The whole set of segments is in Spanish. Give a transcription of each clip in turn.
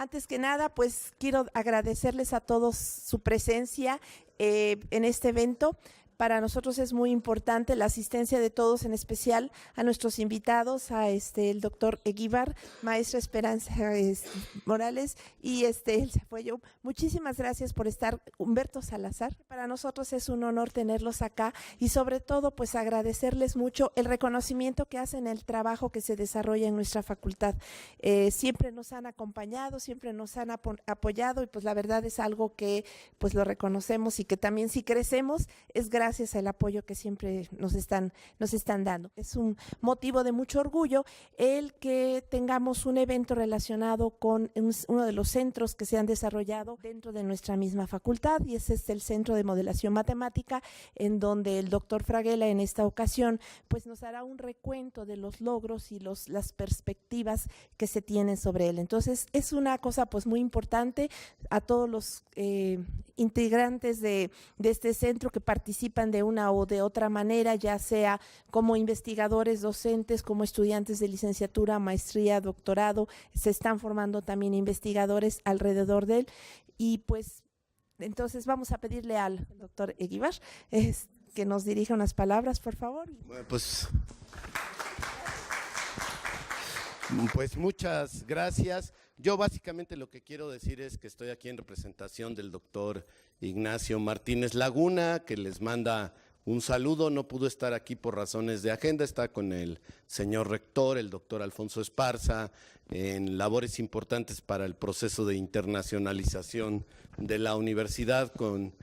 Antes que nada, pues quiero agradecerles a todos su presencia en este evento. Para nosotros es muy importante la asistencia de todos, en especial a nuestros invitados, a el doctor Eguíbar, maestra Esperanza Morales y Elsa Fuello. Muchísimas gracias por estar, Humberto Salazar. Para nosotros es un honor tenerlos acá y sobre todo pues agradecerles mucho el reconocimiento que hacen el trabajo que se desarrolla en nuestra facultad. Siempre nos han acompañado, siempre nos han apoyado y pues la verdad es algo que pues lo reconocemos y que también si crecemos es gracias al apoyo que siempre nos están dando. Es un motivo de mucho orgullo el que tengamos un evento relacionado con uno de los centros que se han desarrollado dentro de nuestra misma facultad, y ese es el Centro de Modelación Matemática, en donde el doctor Fraguela en esta ocasión pues nos hará un recuento de los logros y las perspectivas que se tienen sobre él. Entonces es una cosa pues muy importante a todos los integrantes de este centro que participan de una o de otra manera, ya sea como investigadores, docentes, como estudiantes de licenciatura, maestría, doctorado, se están formando también investigadores alrededor de él. Y pues entonces vamos a pedirle al doctor Eguíbar que nos dirija unas palabras, por favor. Bueno, pues muchas gracias. Yo básicamente lo que quiero decir es que estoy aquí en representación del doctor Ignacio Martínez Laguna, que les manda un saludo. No pudo estar aquí por razones de agenda, está con el señor rector, el doctor Alfonso Esparza, en labores importantes para el proceso de internacionalización de la universidad, con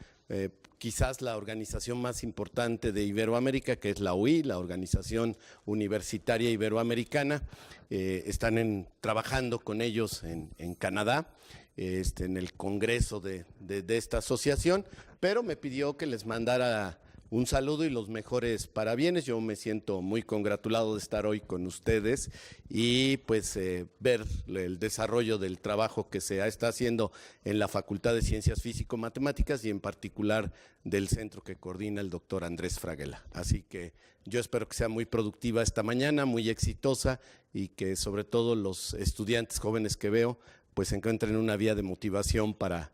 quizás la organización más importante de Iberoamérica, que es la UI, la Organización Universitaria Iberoamericana. Están trabajando con ellos en Canadá, en el congreso de esta asociación, pero me pidió que les mandara un saludo y los mejores parabienes. Yo me siento muy congratulado de estar hoy con ustedes y pues ver el desarrollo del trabajo que se está haciendo en la Facultad de Ciencias Físico-Matemáticas y en particular del centro que coordina el doctor Andrés Fraguela. Así que yo espero que sea muy productiva esta mañana, muy exitosa, y que sobre todo los estudiantes jóvenes que veo pues encuentren una vía de motivación para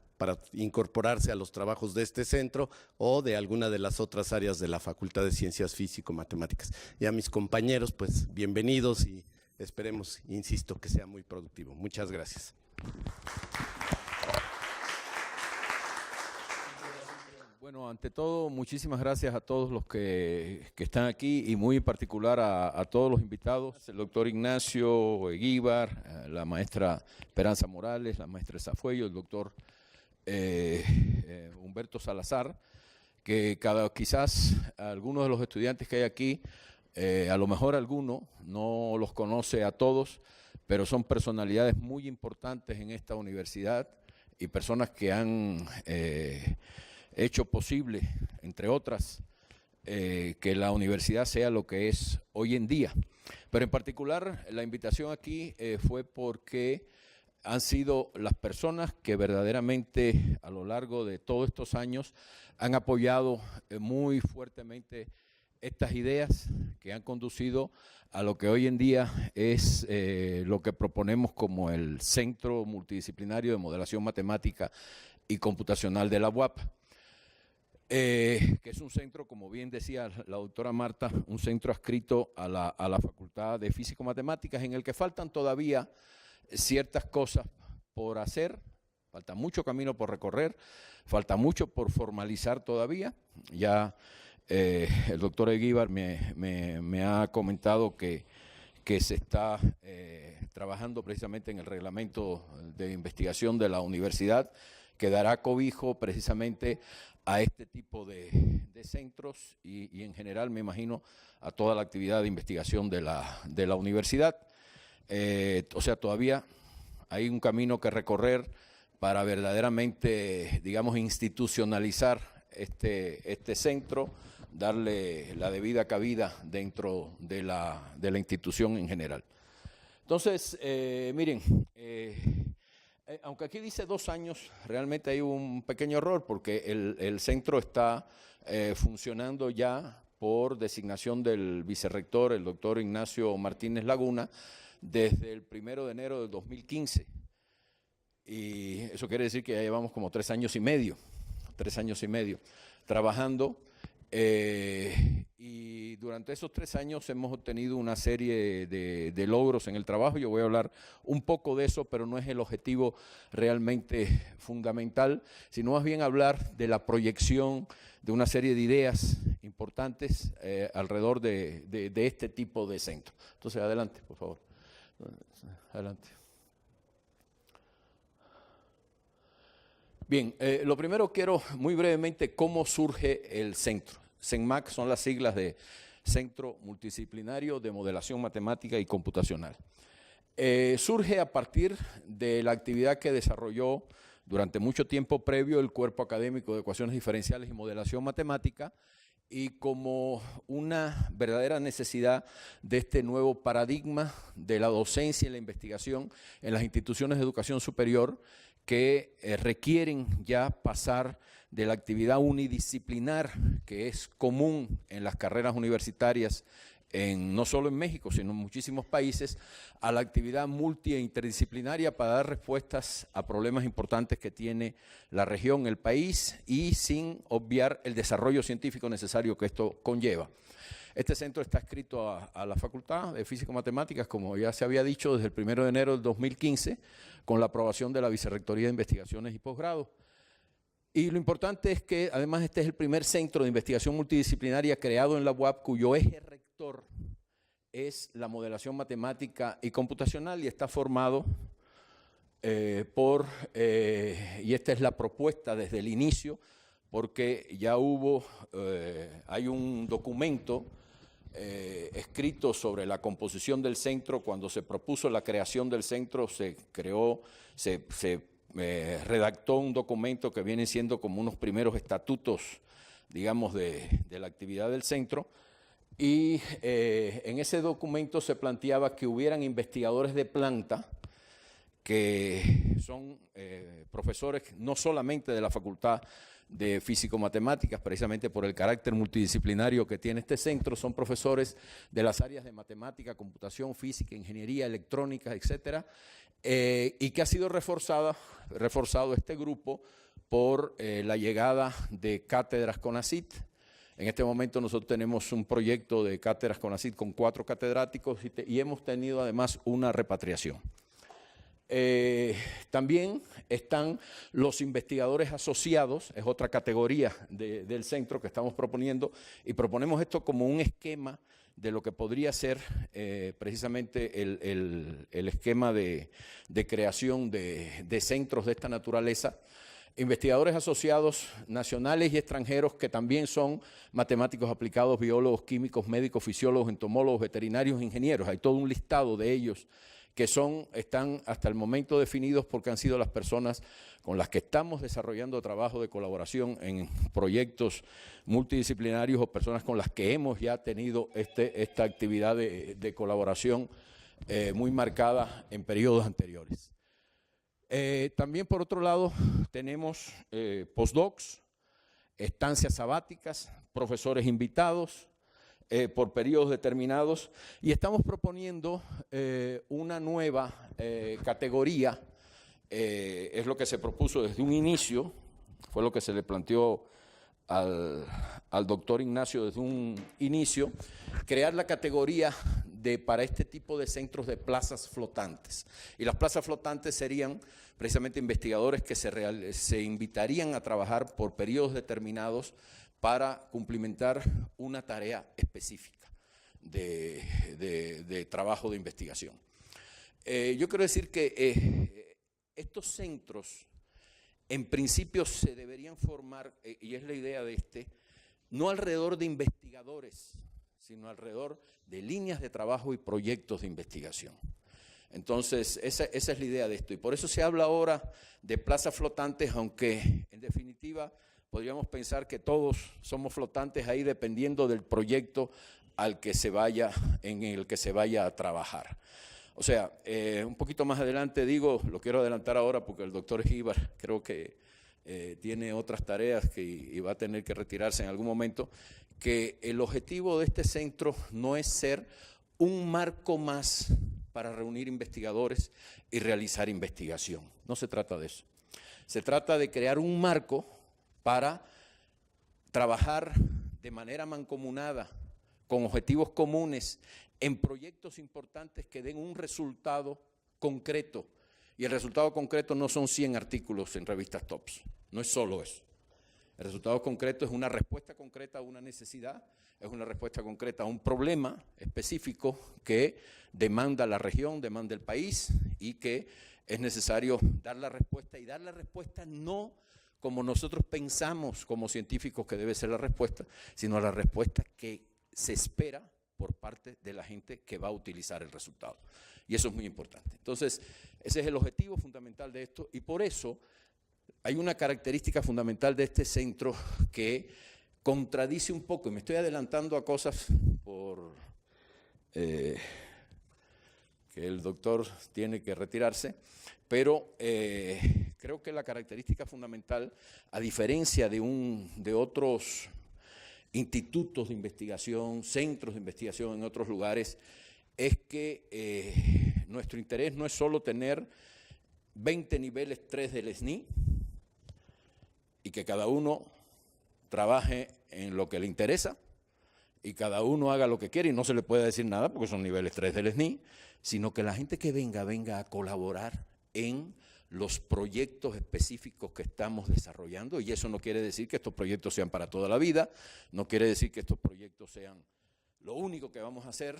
incorporarse a los trabajos de este centro o de alguna de las otras áreas de la Facultad de Ciencias Físico-Matemáticas. Y a mis compañeros, pues bienvenidos y esperemos, insisto, que sea muy productivo. Muchas gracias. Bueno, ante todo, muchísimas gracias a todos los que están aquí y muy en particular a todos los invitados, el doctor Ignacio Eguíbar, la maestra Esperanza Morales, la maestra Elsa Fuello, el doctor Humberto Salazar, que quizás algunos de los estudiantes que hay aquí, a lo mejor alguno no los conoce a todos, pero son personalidades muy importantes en esta universidad y personas que han hecho posible, entre otras, que la universidad sea lo que es hoy en día. Pero en particular la invitación aquí fue porque han sido las personas que verdaderamente a lo largo de todos estos años han apoyado muy fuertemente estas ideas que han conducido a lo que hoy en día es lo que proponemos como el Centro Multidisciplinario de Modelación Matemática y Computacional de la UAP. Que es un centro, como bien decía la doctora Marta, un centro adscrito a la Facultad de Físico-Matemáticas, en el que faltan todavía ciertas cosas por hacer, falta mucho camino por recorrer, falta mucho por formalizar todavía. Ya el doctor Eguíbar me ha comentado que se está trabajando precisamente en el reglamento de investigación de la universidad, que dará cobijo precisamente a este tipo de centros y en general, me imagino, a toda la actividad de investigación de la universidad. O sea, todavía hay un camino que recorrer para verdaderamente, digamos, institucionalizar este centro, darle la debida cabida dentro de la institución en general. Entonces, miren, aunque aquí dice 2 años, realmente hay un pequeño error porque el centro está funcionando ya por designación del vicerrector, el doctor Ignacio Martínez Laguna, desde el 1 de enero de 2015. y eso quiere decir que ya llevamos como 3 años y medio trabajando. Y durante esos 3 años hemos obtenido una serie de logros en el trabajo. Yo voy a hablar un poco de eso, pero no es el objetivo realmente fundamental, sino más bien hablar de la proyección de una serie de ideas importantes alrededor de este tipo de centro. Entonces, adelante, por favor. Adelante. Bien, lo primero quiero muy brevemente cómo surge el centro. CENMAC son las siglas de Centro Multidisciplinario de Modelación Matemática y Computacional. Surge a partir de la actividad que desarrolló durante mucho tiempo previo el Cuerpo Académico de Ecuaciones Diferenciales y Modelación Matemática, y como una verdadera necesidad de este nuevo paradigma de la docencia y la investigación en las instituciones de educación superior, que requieren ya pasar de la actividad unidisciplinar que es común en las carreras universitarias, no solo en México, sino en muchísimos países, a la actividad multi e interdisciplinaria para dar respuestas a problemas importantes que tiene la región, el país, y sin obviar el desarrollo científico necesario que esto conlleva. Este centro está adscrito a la Facultad de Físico-Matemáticas, como ya se había dicho, desde el 1 de enero del 2015, con la aprobación de la Vicerrectoría de Investigaciones y Posgrado. Y lo importante es que, además, este es el primer centro de investigación multidisciplinaria creado en la UAP, cuyo eje rector es la modelación matemática y computacional, y está formado y esta es la propuesta desde el inicio, porque ya hay un documento escrito sobre la composición del centro. Cuando se propuso la creación del centro, se redactó un documento que viene siendo como unos primeros estatutos, digamos, de la actividad del centro, y en ese documento se planteaba que hubieran investigadores de planta, que son profesores no solamente de la Facultad de Físico-Matemáticas, precisamente por el carácter multidisciplinario que tiene este centro, son profesores de las áreas de matemática, computación, física, ingeniería, electrónica, etcétera, y que ha sido reforzado este grupo por la llegada de cátedras CONACYT. En este momento nosotros tenemos un proyecto de cátedras CONACYT con 4 catedráticos y hemos tenido además una repatriación. También están los investigadores asociados, es otra categoría del centro que estamos proponiendo, y proponemos esto como un esquema de lo que podría ser precisamente el esquema de creación de centros de esta naturaleza. Investigadores asociados nacionales y extranjeros que también son matemáticos aplicados, biólogos, químicos, médicos, fisiólogos, entomólogos, veterinarios, ingenieros. Hay todo un listado de ellos que están hasta el momento definidos porque han sido las personas con las que estamos desarrollando trabajo de colaboración en proyectos multidisciplinarios, o personas con las que hemos ya tenido esta actividad de colaboración muy marcada en periodos anteriores. También, por otro lado, tenemos postdocs, estancias sabáticas, profesores invitados, por periodos determinados, y estamos proponiendo una nueva categoría. Es lo que se propuso desde un inicio, fue lo que se le planteó al doctor Ignacio desde un inicio, crear la categoría para este tipo de centros de plazas flotantes. Y las plazas flotantes serían precisamente investigadores que se invitarían a trabajar por periodos determinados para cumplimentar una tarea específica de trabajo de investigación. Yo quiero decir que estos centros, en principio, se deberían formar, y es la idea de no alrededor de investigadores, sino alrededor de líneas de trabajo y proyectos de investigación. Entonces, esa es la idea de esto. Y por eso se habla ahora de plazas flotantes, aunque en definitiva podríamos pensar que todos somos flotantes ahí dependiendo del proyecto en el que se vaya a trabajar. O sea, un poquito más adelante lo quiero adelantar ahora porque el doctor Esguíbar creo que tiene otras tareas y va a tener que retirarse en algún momento, que el objetivo de este centro no es ser un marco más para reunir investigadores y realizar investigación. No se trata de eso. Se trata de crear un marco para trabajar de manera mancomunada, con objetivos comunes, en proyectos importantes que den un resultado concreto. Y el resultado concreto no son 100 artículos en revistas TOPS, no es solo eso. El resultado concreto es una respuesta concreta a una necesidad, es una respuesta concreta a un problema específico que demanda la región, demanda el país y que es necesario dar la respuesta, y dar la respuesta no como nosotros pensamos como científicos que debe ser la respuesta, sino la respuesta que se espera por parte de la gente que va a utilizar el resultado. Y eso es muy importante. Entonces, ese es el objetivo fundamental de esto, y por eso hay una característica fundamental de este centro que contradice un poco, y me estoy adelantando a cosas por que el doctor tiene que retirarse, pero creo que la característica fundamental, a diferencia de otros institutos de investigación, centros de investigación en otros lugares, es que nuestro interés no es solo tener 20 niveles 3 del SNI y que cada uno trabaje en lo que le interesa y cada uno haga lo que quiere y no se le puede decir nada porque son niveles 3 del SNI, sino que la gente que venga a colaborar en los proyectos específicos que estamos desarrollando, y eso no quiere decir que estos proyectos sean para toda la vida, no quiere decir que estos proyectos sean lo único que vamos a hacer.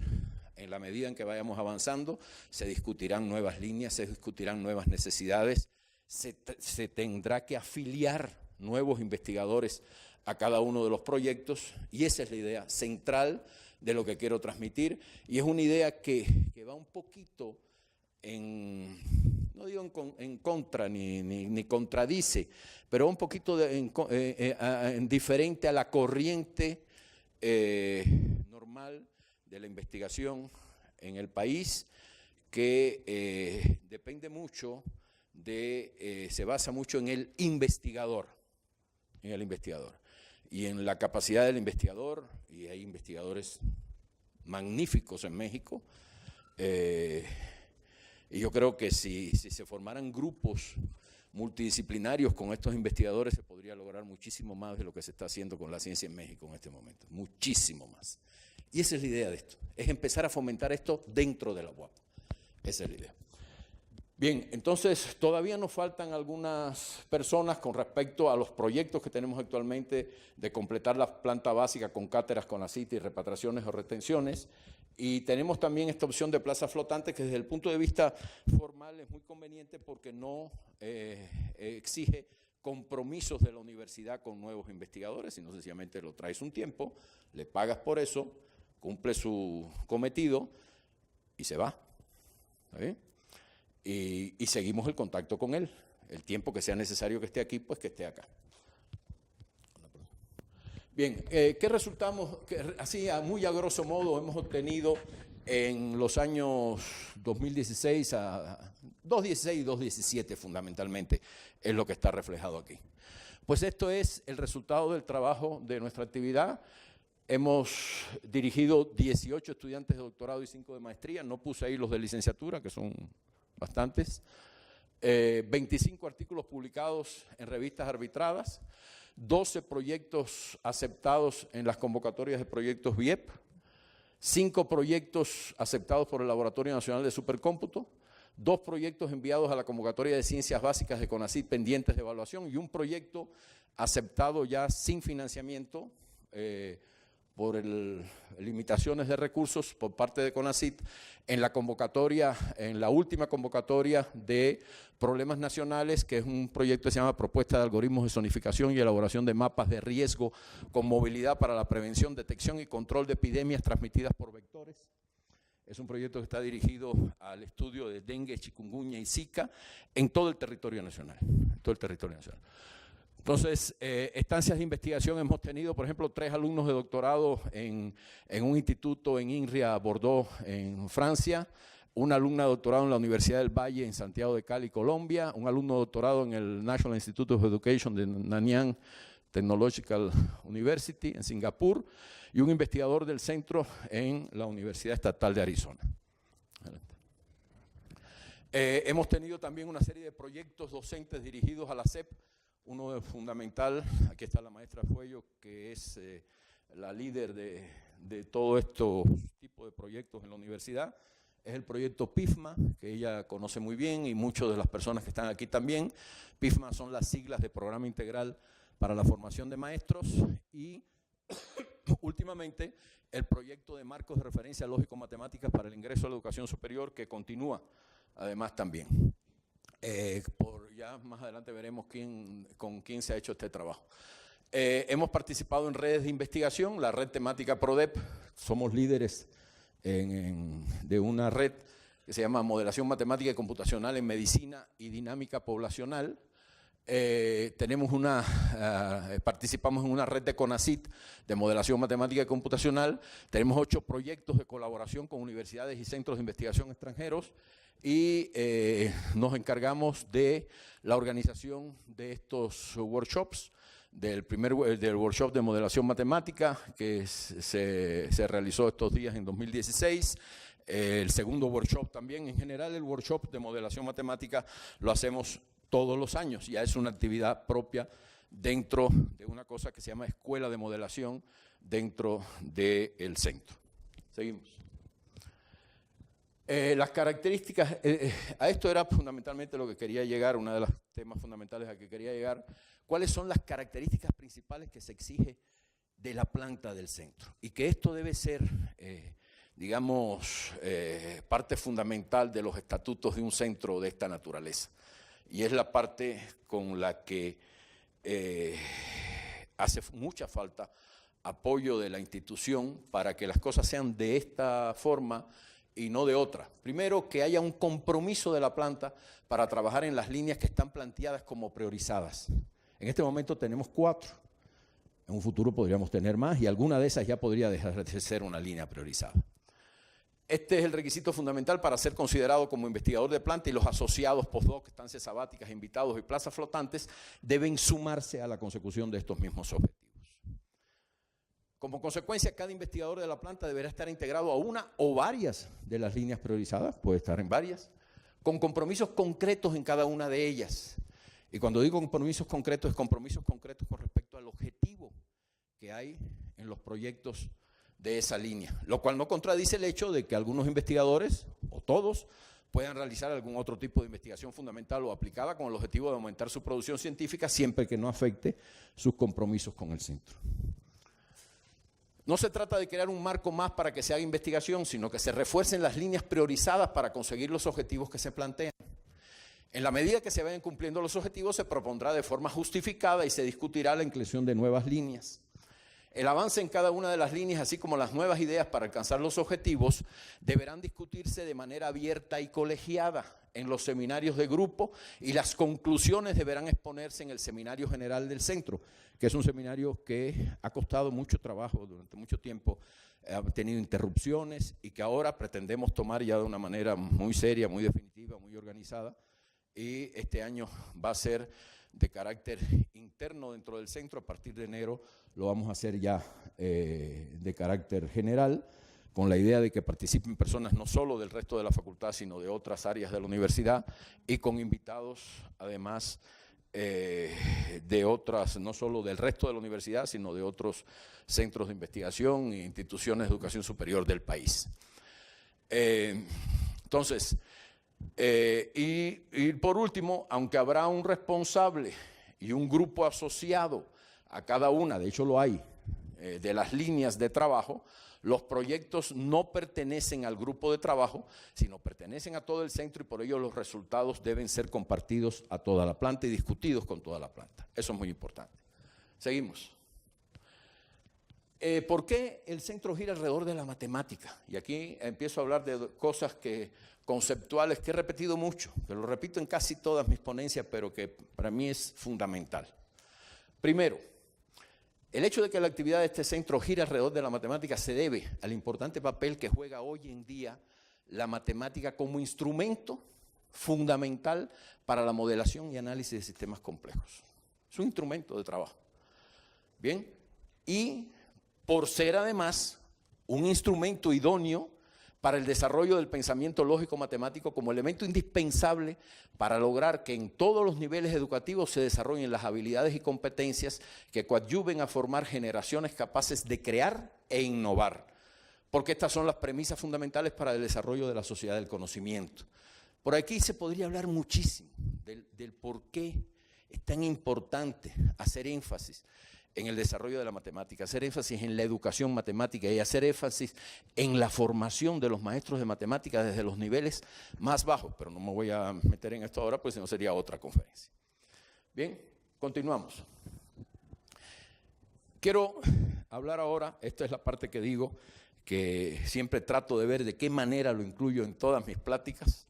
En la medida en que vayamos avanzando, se discutirán nuevas líneas, se discutirán nuevas necesidades, se tendrá que afiliar nuevos investigadores a cada uno de los proyectos, y esa es la idea central de lo que quiero transmitir, y es una idea que va un poquito no digo en contra ni contradice, pero un poquito diferente a la corriente normal de la investigación en el país, que depende mucho se basa mucho en el investigador, y en la capacidad del investigador, y hay investigadores magníficos en México, y yo creo que si se formaran grupos multidisciplinarios con estos investigadores, se podría lograr muchísimo más de lo que se está haciendo con la ciencia en México en este momento, muchísimo más. Y esa es la idea de esto, es empezar a fomentar esto dentro de la UAP, esa es la idea. Bien, entonces todavía nos faltan algunas personas con respecto a los proyectos que tenemos actualmente de completar la planta básica con cátedras con CONACYT y repatriaciones o retenciones, y tenemos también esta opción de plaza flotante que desde el punto de vista formal es muy conveniente porque no exige compromisos de la universidad con nuevos investigadores, sino sencillamente lo traes un tiempo, le pagas por eso, cumple su cometido y se va. ¿Está bien? Y seguimos el contacto con él. El tiempo que sea necesario que esté aquí, pues que esté acá. Bien, ¿qué resultamos, así muy a grosso modo, hemos obtenido en los años 2016 2016 y 2017 fundamentalmente, es lo que está reflejado aquí? Pues esto es el resultado del trabajo de nuestra actividad. Hemos dirigido 18 estudiantes de doctorado y 5 de maestría, no puse ahí los de licenciatura, que son bastantes, 25 artículos publicados en revistas arbitradas, 12 proyectos aceptados en las convocatorias de proyectos BIEP, 5 proyectos aceptados por el Laboratorio Nacional de Supercómputo, 2 proyectos enviados a la convocatoria de Ciencias Básicas de CONACYT pendientes de evaluación y un proyecto aceptado ya sin financiamiento por limitaciones de recursos por parte de CONACYT en la última convocatoria de problemas nacionales, que es un proyecto que se llama Propuesta de Algoritmos de Zonificación y Elaboración de Mapas de Riesgo con Movilidad para la Prevención, Detección y Control de Epidemias Transmitidas por Vectores. Es un proyecto que está dirigido al estudio de dengue, chikungunya y zika en todo el territorio nacional. Entonces, estancias de investigación hemos tenido, por ejemplo, 3 alumnos de doctorado en un instituto en INRIA, Bordeaux, en Francia, una alumna de doctorado en la Universidad del Valle, en Santiago de Cali, Colombia, un alumno de doctorado en el National Institute of Education de Nanyang Technological University, en Singapur, y un investigador del centro en la Universidad Estatal de Arizona. Hemos tenido también una serie de proyectos docentes dirigidos a la SEP. Uno fundamental, aquí está la maestra Fuello, que es la líder de todo estos tipos de proyectos en la universidad. Es el proyecto PIFMA, que ella conoce muy bien y muchas de las personas que están aquí también. PIFMA son las siglas de Programa Integral para la Formación de Maestros y últimamente el proyecto de marcos de referencia lógico-matemáticas para el ingreso a la educación superior, que continúa además también. Ya más adelante veremos con quién se ha hecho este trabajo. Hemos participado en redes de investigación, la red temática PRODEP, somos líderes de una red que se llama Modelación Matemática y Computacional en Medicina y Dinámica Poblacional. Participamos en una red de CONACYT de modelación matemática y computacional. Tenemos 8 proyectos de colaboración con universidades y centros de investigación extranjeros y nos encargamos de la organización de estos workshops, del workshop de modelación matemática que se realizó estos días en 2016. El segundo workshop también. En general, el workshop de modelación matemática lo hacemos todos los años, ya es una actividad propia dentro de una cosa que se llama Escuela de Modelación dentro del centro. Seguimos. Las características, a esto era fundamentalmente lo que quería llegar, uno de los temas fundamentales a que quería llegar. ¿Cuáles son las características principales que se exige de la planta del centro? Y que esto debe ser, parte fundamental de los estatutos de un centro de esta naturaleza. Y es la parte con la que hace mucha falta apoyo de la institución para que las cosas sean de esta forma y no de otra. Primero, que haya un compromiso de la planta para trabajar en las líneas que están planteadas como priorizadas. En este momento tenemos 4. En un futuro podríamos tener más y alguna de esas ya podría dejar de ser una línea priorizada. Este es el requisito fundamental para ser considerado como investigador de planta y los asociados postdoc, estancias sabáticas, invitados y plazas flotantes deben sumarse a la consecución de estos mismos objetivos. Como consecuencia, cada investigador de la planta deberá estar integrado a una o varias de las líneas priorizadas, puede estar en varias, con compromisos concretos en cada una de ellas. Y cuando digo compromisos concretos, es compromisos concretos con respecto al objetivo que hay en los proyectos de esa línea, lo cual no contradice el hecho de que algunos investigadores, o todos, puedan realizar algún otro tipo de investigación fundamental o aplicada con el objetivo de aumentar su producción científica, siempre que no afecte sus compromisos con el centro. No se trata de crear un marco más para que se haga investigación, sino que se refuercen las líneas priorizadas para conseguir los objetivos que se plantean. En la medida que se vayan cumpliendo los objetivos, se propondrá de forma justificada y se discutirá la inclusión de nuevas líneas. El avance en cada una de las líneas, así como las nuevas ideas para alcanzar los objetivos, deberán discutirse de manera abierta y colegiada en los seminarios de grupo y las conclusiones deberán exponerse en el seminario general del centro, que es un seminario que ha costado mucho trabajo durante mucho tiempo, ha tenido interrupciones y que ahora pretendemos tomar ya de una manera muy seria, muy definitiva, muy organizada, y este año va a ser de carácter interno dentro del centro. A partir de enero lo vamos a hacer ya de carácter general, con la idea de que participen personas no solo del resto de la facultad, sino de otras áreas de la universidad y con invitados además de otras, no solo del resto de la universidad, sino de otros centros de investigación e instituciones de educación superior del país. Y por último, aunque habrá un responsable y un grupo asociado a cada una, de hecho lo hay, de las líneas de trabajo, los proyectos no pertenecen al grupo de trabajo, sino pertenecen a todo el centro y por ello los resultados deben ser compartidos a toda la planta y discutidos con toda la planta. Eso es muy importante. Seguimos. ¿Por qué el centro gira alrededor de la matemática? Y aquí empiezo a hablar de cosas conceptuales que he repetido mucho, que lo repito en casi todas mis ponencias, pero que para mí es fundamental. Primero, el hecho de que la actividad de este centro gire alrededor de la matemática se debe al importante papel que juega hoy en día la matemática como instrumento fundamental para la modelación y análisis de sistemas complejos. Es un instrumento de trabajo. Bien, y por ser además un instrumento idóneo para el desarrollo del pensamiento lógico-matemático como elemento indispensable para lograr que en todos los niveles educativos se desarrollen las habilidades y competencias que coadyuven a formar generaciones capaces de crear e innovar, porque estas son las premisas fundamentales para el desarrollo de la sociedad del conocimiento. Por aquí se podría hablar muchísimo del por qué es tan importante hacer énfasis en el desarrollo de la matemática, hacer énfasis en la educación matemática y hacer énfasis en la formación de los maestros de matemáticas desde los niveles más bajos, pero no me voy a meter en esto ahora, pues si no sería otra conferencia. Bien, continuamos. Quiero hablar ahora, esta es la parte que digo, que siempre trato de ver de qué manera lo incluyo en todas mis pláticas,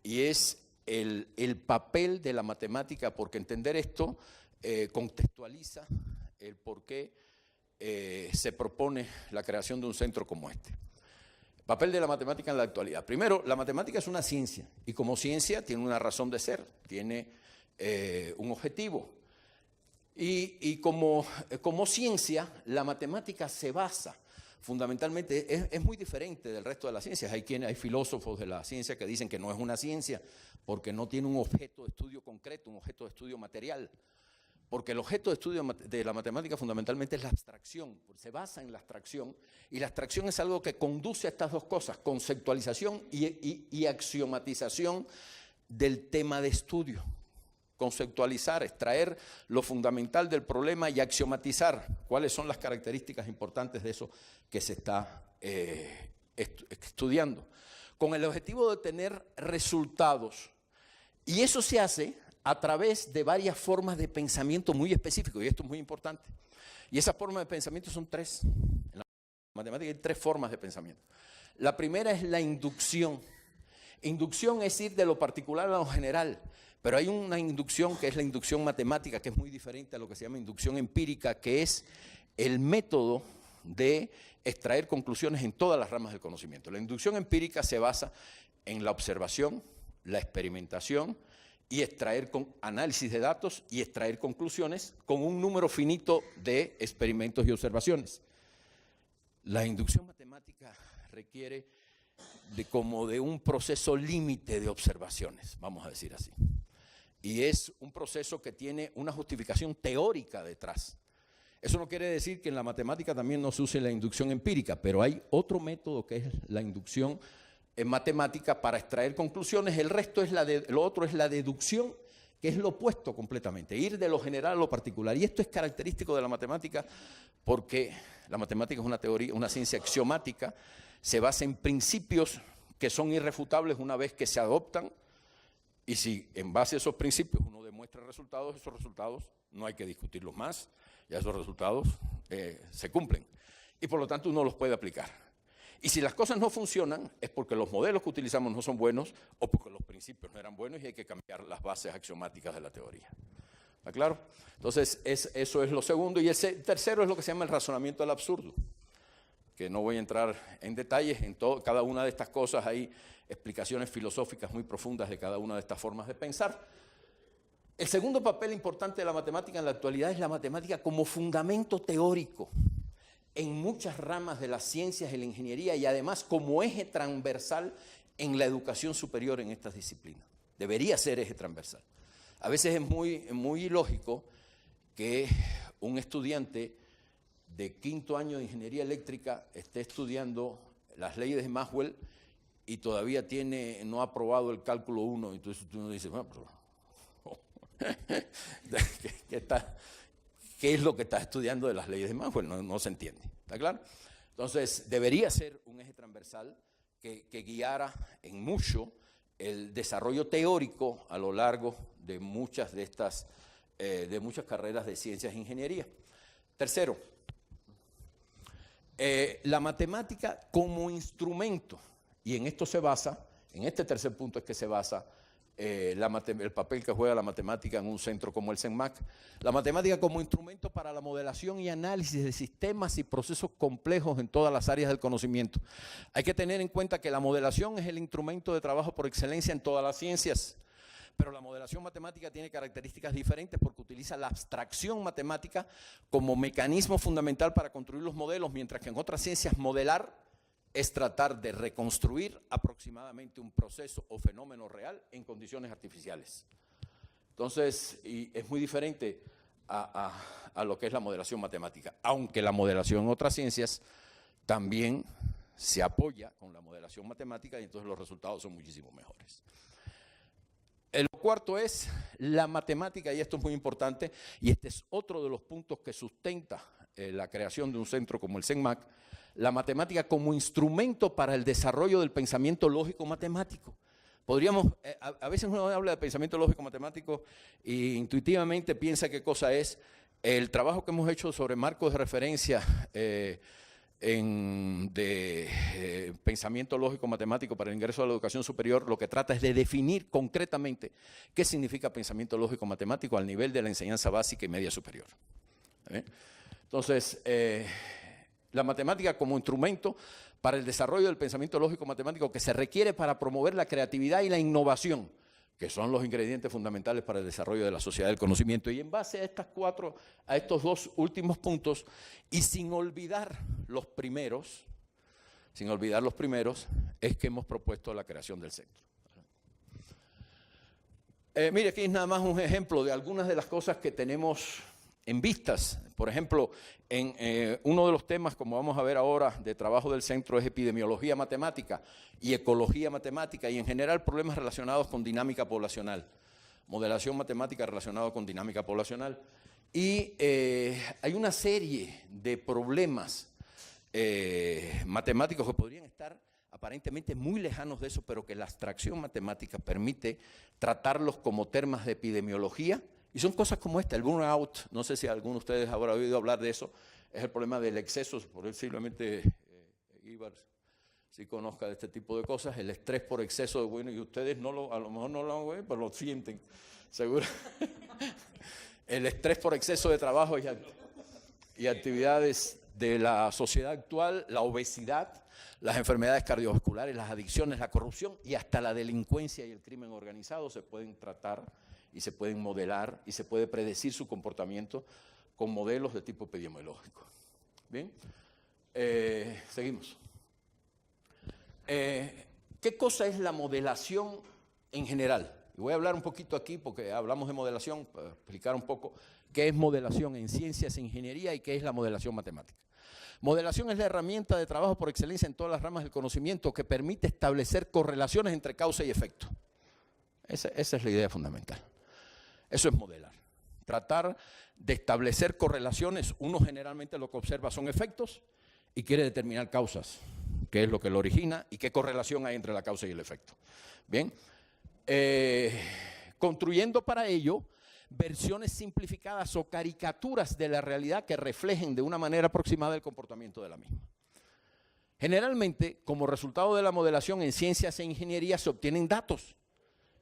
y es el papel de la matemática, porque entender esto contextualiza el por qué se propone la creación de un centro como este. Papel de la matemática en la actualidad. Primero, la matemática es una ciencia, y como ciencia tiene una razón de ser, tiene un objetivo. Y como ciencia, la matemática se basa fundamentalmente, es muy diferente del resto de las ciencias. Hay filósofos de la ciencia que dicen que no es una ciencia porque no tiene un objeto de estudio concreto, un objeto de estudio material. Porque el objeto de estudio de la matemática fundamentalmente es la abstracción, se basa en la abstracción, y la abstracción es algo que conduce a estas dos cosas, conceptualización y axiomatización del tema de estudio. Conceptualizar, extraer lo fundamental del problema y axiomatizar cuáles son las características importantes de eso que se está estudiando, con el objetivo de tener resultados. Y eso se hace a través de varias formas de pensamiento muy específicos, y esto es muy importante. Y esas formas de pensamiento son tres. En la matemática hay tres formas de pensamiento. La primera es la inducción. Inducción es ir de lo particular a lo general, pero hay una inducción que es la inducción matemática, que es muy diferente a lo que se llama inducción empírica, que es el método de extraer conclusiones en todas las ramas del conocimiento. La inducción empírica se basa en la observación, la experimentación, y extraer análisis de datos y extraer conclusiones con un número finito de experimentos y observaciones. La inducción matemática requiere de un proceso límite de observaciones, vamos a decir así. Y es un proceso que tiene una justificación teórica detrás. Eso no quiere decir que en la matemática también no se use la inducción empírica, pero hay otro método que es la inducción en matemática para extraer conclusiones. El resto es lo otro es la deducción, que es lo opuesto completamente, ir de lo general a lo particular. Y esto es característico de la matemática porque la matemática es una teoría, una ciencia axiomática, se basa en principios que son irrefutables una vez que se adoptan, y si en base a esos principios uno demuestra resultados, esos resultados no hay que discutirlos más, ya esos resultados se cumplen, y por lo tanto uno los puede aplicar. Y si las cosas no funcionan, es porque los modelos que utilizamos no son buenos o porque los principios no eran buenos y hay que cambiar las bases axiomáticas de la teoría. ¿Está claro? Entonces, eso es lo segundo. Y el tercero es lo que se llama el razonamiento del absurdo, que no voy a entrar en detalles. En cada una de estas cosas hay explicaciones filosóficas muy profundas de cada una de estas formas de pensar. El segundo papel importante de la matemática en la actualidad es la matemática como fundamento teórico en muchas ramas de las ciencias y la ingeniería, y además como eje transversal en la educación superior en estas disciplinas. Debería ser eje transversal. A veces es muy ilógico que un estudiante de quinto año de ingeniería eléctrica esté estudiando las leyes de Maxwell y todavía no ha aprobado el cálculo 1, entonces uno dice, bueno, pero, ¿qué es lo que está estudiando de las leyes de Maxwell? No se entiende, ¿está claro? Entonces, debería ser un eje transversal que guiara en mucho el desarrollo teórico a lo largo de muchas carreras de ciencias e ingeniería. Tercero, la matemática como instrumento, y en esto se basa, en este tercer punto es que se basa el papel que juega la matemática en un centro como el CENMAC. La matemática como instrumento para la modelación y análisis de sistemas y procesos complejos en todas las áreas del conocimiento. Hay que tener en cuenta que la modelación es el instrumento de trabajo por excelencia en todas las ciencias, pero la modelación matemática tiene características diferentes porque utiliza la abstracción matemática como mecanismo fundamental para construir los modelos, mientras que en otras ciencias modelar es tratar de reconstruir aproximadamente un proceso o fenómeno real en condiciones artificiales. Entonces, y es muy diferente a lo que es la modelación matemática, aunque la modelación en otras ciencias también se apoya con la modelación matemática y entonces los resultados son muchísimo mejores. El cuarto es la matemática, y esto es muy importante, y este es otro de los puntos que sustenta la creación de un centro como el CENMAC, la matemática como instrumento para el desarrollo del pensamiento lógico matemático. Podríamos, a veces uno habla de pensamiento lógico matemático e intuitivamente piensa qué cosa es. El trabajo que hemos hecho sobre marcos de referencia pensamiento lógico matemático para el ingreso a la educación superior, lo que trata es de definir concretamente qué significa pensamiento lógico matemático al nivel de la enseñanza básica y media superior. Entonces, la matemática como instrumento para el desarrollo del pensamiento lógico matemático que se requiere para promover la creatividad y la innovación, que son los ingredientes fundamentales para el desarrollo de la sociedad del conocimiento. Y en base a estos dos últimos puntos, y sin olvidar los primeros, es que hemos propuesto la creación del centro. Mire, aquí es nada más un ejemplo de algunas de las cosas que tenemos en vistas. Por ejemplo, en uno de los temas, como vamos a ver ahora, de trabajo del centro es epidemiología matemática y ecología matemática y en general problemas relacionados con dinámica poblacional, modelación matemática relacionada con dinámica poblacional. Y hay una serie de problemas matemáticos que podrían estar aparentemente muy lejanos de eso, pero que la abstracción matemática permite tratarlos como temas de epidemiología. Y son cosas como esta, el burnout, no sé si alguno de ustedes habrá oído hablar de eso, es el problema del exceso, posiblemente Ibar si conozca de este tipo de cosas, el estrés por exceso de bueno, y ustedes a lo mejor no lo ven, pero lo sienten, seguro. El estrés por exceso de trabajo y actividades de la sociedad actual, la obesidad, las enfermedades cardiovasculares, las adicciones, la corrupción y hasta la delincuencia y el crimen organizado se pueden tratar y se pueden modelar y se puede predecir su comportamiento con modelos de tipo epidemiológico. Bien, seguimos. ¿Qué cosa es la modelación en general? Y voy a hablar un poquito aquí porque hablamos de modelación, para explicar un poco qué es modelación en ciencias e ingeniería y qué es la modelación matemática. Modelación es la herramienta de trabajo por excelencia en todas las ramas del conocimiento que permite establecer correlaciones entre causa y efecto. Esa es la idea fundamental. Eso es modelar. Tratar de establecer correlaciones. Uno generalmente lo que observa son efectos y quiere determinar causas, qué es lo que lo origina y qué correlación hay entre la causa y el efecto. Bien, construyendo para ello versiones simplificadas o caricaturas de la realidad que reflejen de una manera aproximada el comportamiento de la misma. Generalmente, como resultado de la modelación en ciencias e ingeniería se obtienen datos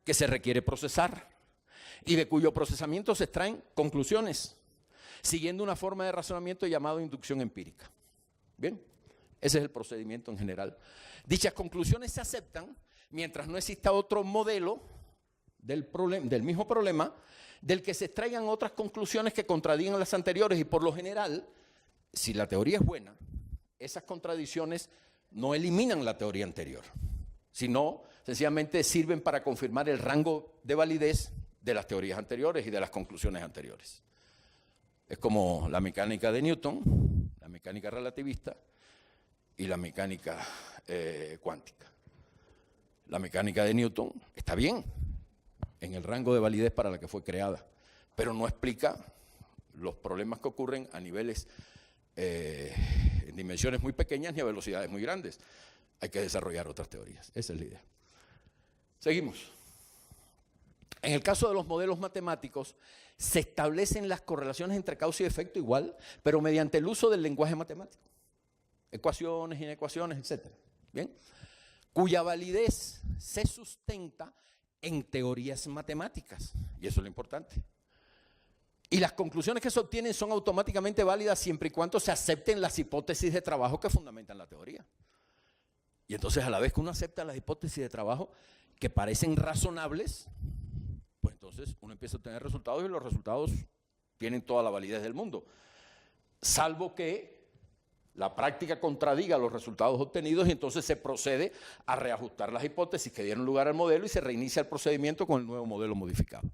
que se requiere procesar y de cuyo procesamiento se extraen conclusiones, siguiendo una forma de razonamiento llamado inducción empírica. Bien, ese es el procedimiento en general. Dichas conclusiones se aceptan mientras no exista otro modelo del mismo problema, del que se extraigan otras conclusiones que contradigan las anteriores y por lo general, si la teoría es buena, esas contradicciones no eliminan la teoría anterior, sino sencillamente sirven para confirmar el rango de validez de las teorías anteriores y de las conclusiones anteriores. Es como la mecánica de Newton, la mecánica relativista y la mecánica cuántica. La mecánica de Newton está bien en el rango de validez para la que fue creada, pero no explica los problemas que ocurren a niveles, en dimensiones muy pequeñas ni a velocidades muy grandes. Hay que desarrollar otras teorías, esa es la idea. Seguimos. En el caso de los modelos matemáticos, se establecen las correlaciones entre causa y efecto igual, pero mediante el uso del lenguaje matemático. Ecuaciones, inecuaciones, etc. ¿Bien? Cuya validez se sustenta en teorías matemáticas, y eso es lo importante. Y las conclusiones que se obtienen son automáticamente válidas siempre y cuando se acepten las hipótesis de trabajo que fundamentan la teoría. Y entonces a la vez que uno acepta las hipótesis de trabajo que parecen razonables, pues entonces uno empieza a obtener resultados y los resultados tienen toda la validez del mundo. Salvo que la práctica contradiga los resultados obtenidos y entonces se procede a reajustar las hipótesis que dieron lugar al modelo y se reinicia el procedimiento con el nuevo modelo modificado.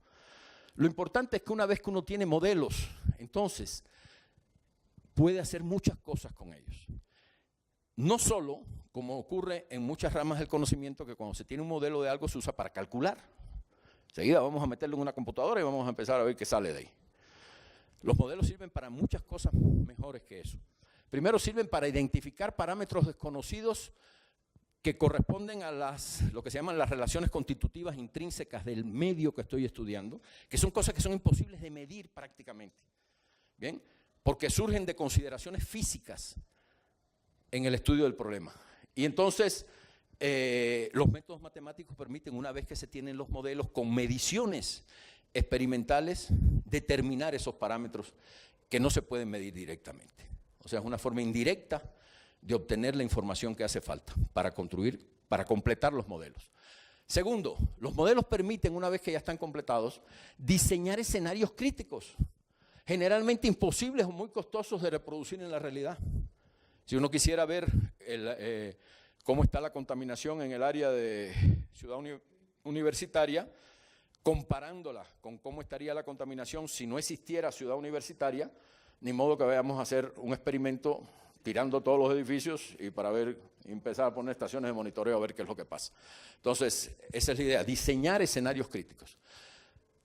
Lo importante es que una vez que uno tiene modelos, entonces puede hacer muchas cosas con ellos. No solo, como ocurre en muchas ramas del conocimiento, que cuando se tiene un modelo de algo se usa para calcular. Enseguida vamos a meterlo en una computadora y vamos a empezar a ver qué sale de ahí. Los modelos sirven para muchas cosas mejores que eso. Primero sirven para identificar parámetros desconocidos que corresponden a lo que se llaman las relaciones constitutivas intrínsecas del medio que estoy estudiando, que son cosas que son imposibles de medir prácticamente, ¿bien? Porque surgen de consideraciones físicas en el estudio del problema. Y entonces, los métodos matemáticos permiten, una vez que se tienen los modelos con mediciones experimentales, determinar esos parámetros que no se pueden medir directamente. O sea, es una forma indirecta de obtener la información que hace falta para completar los modelos. Segundo, los modelos permiten, una vez que ya están completados, diseñar escenarios críticos, generalmente imposibles o muy costosos de reproducir en la realidad. Si uno quisiera ver cómo está la contaminación en el área de Ciudad Universitaria, comparándola con cómo estaría la contaminación si no existiera Ciudad Universitaria, ni modo que vayamos a hacer un experimento tirando todos los edificios y para empezar a poner estaciones de monitoreo a ver qué es lo que pasa. Entonces, esa es la idea, diseñar escenarios críticos.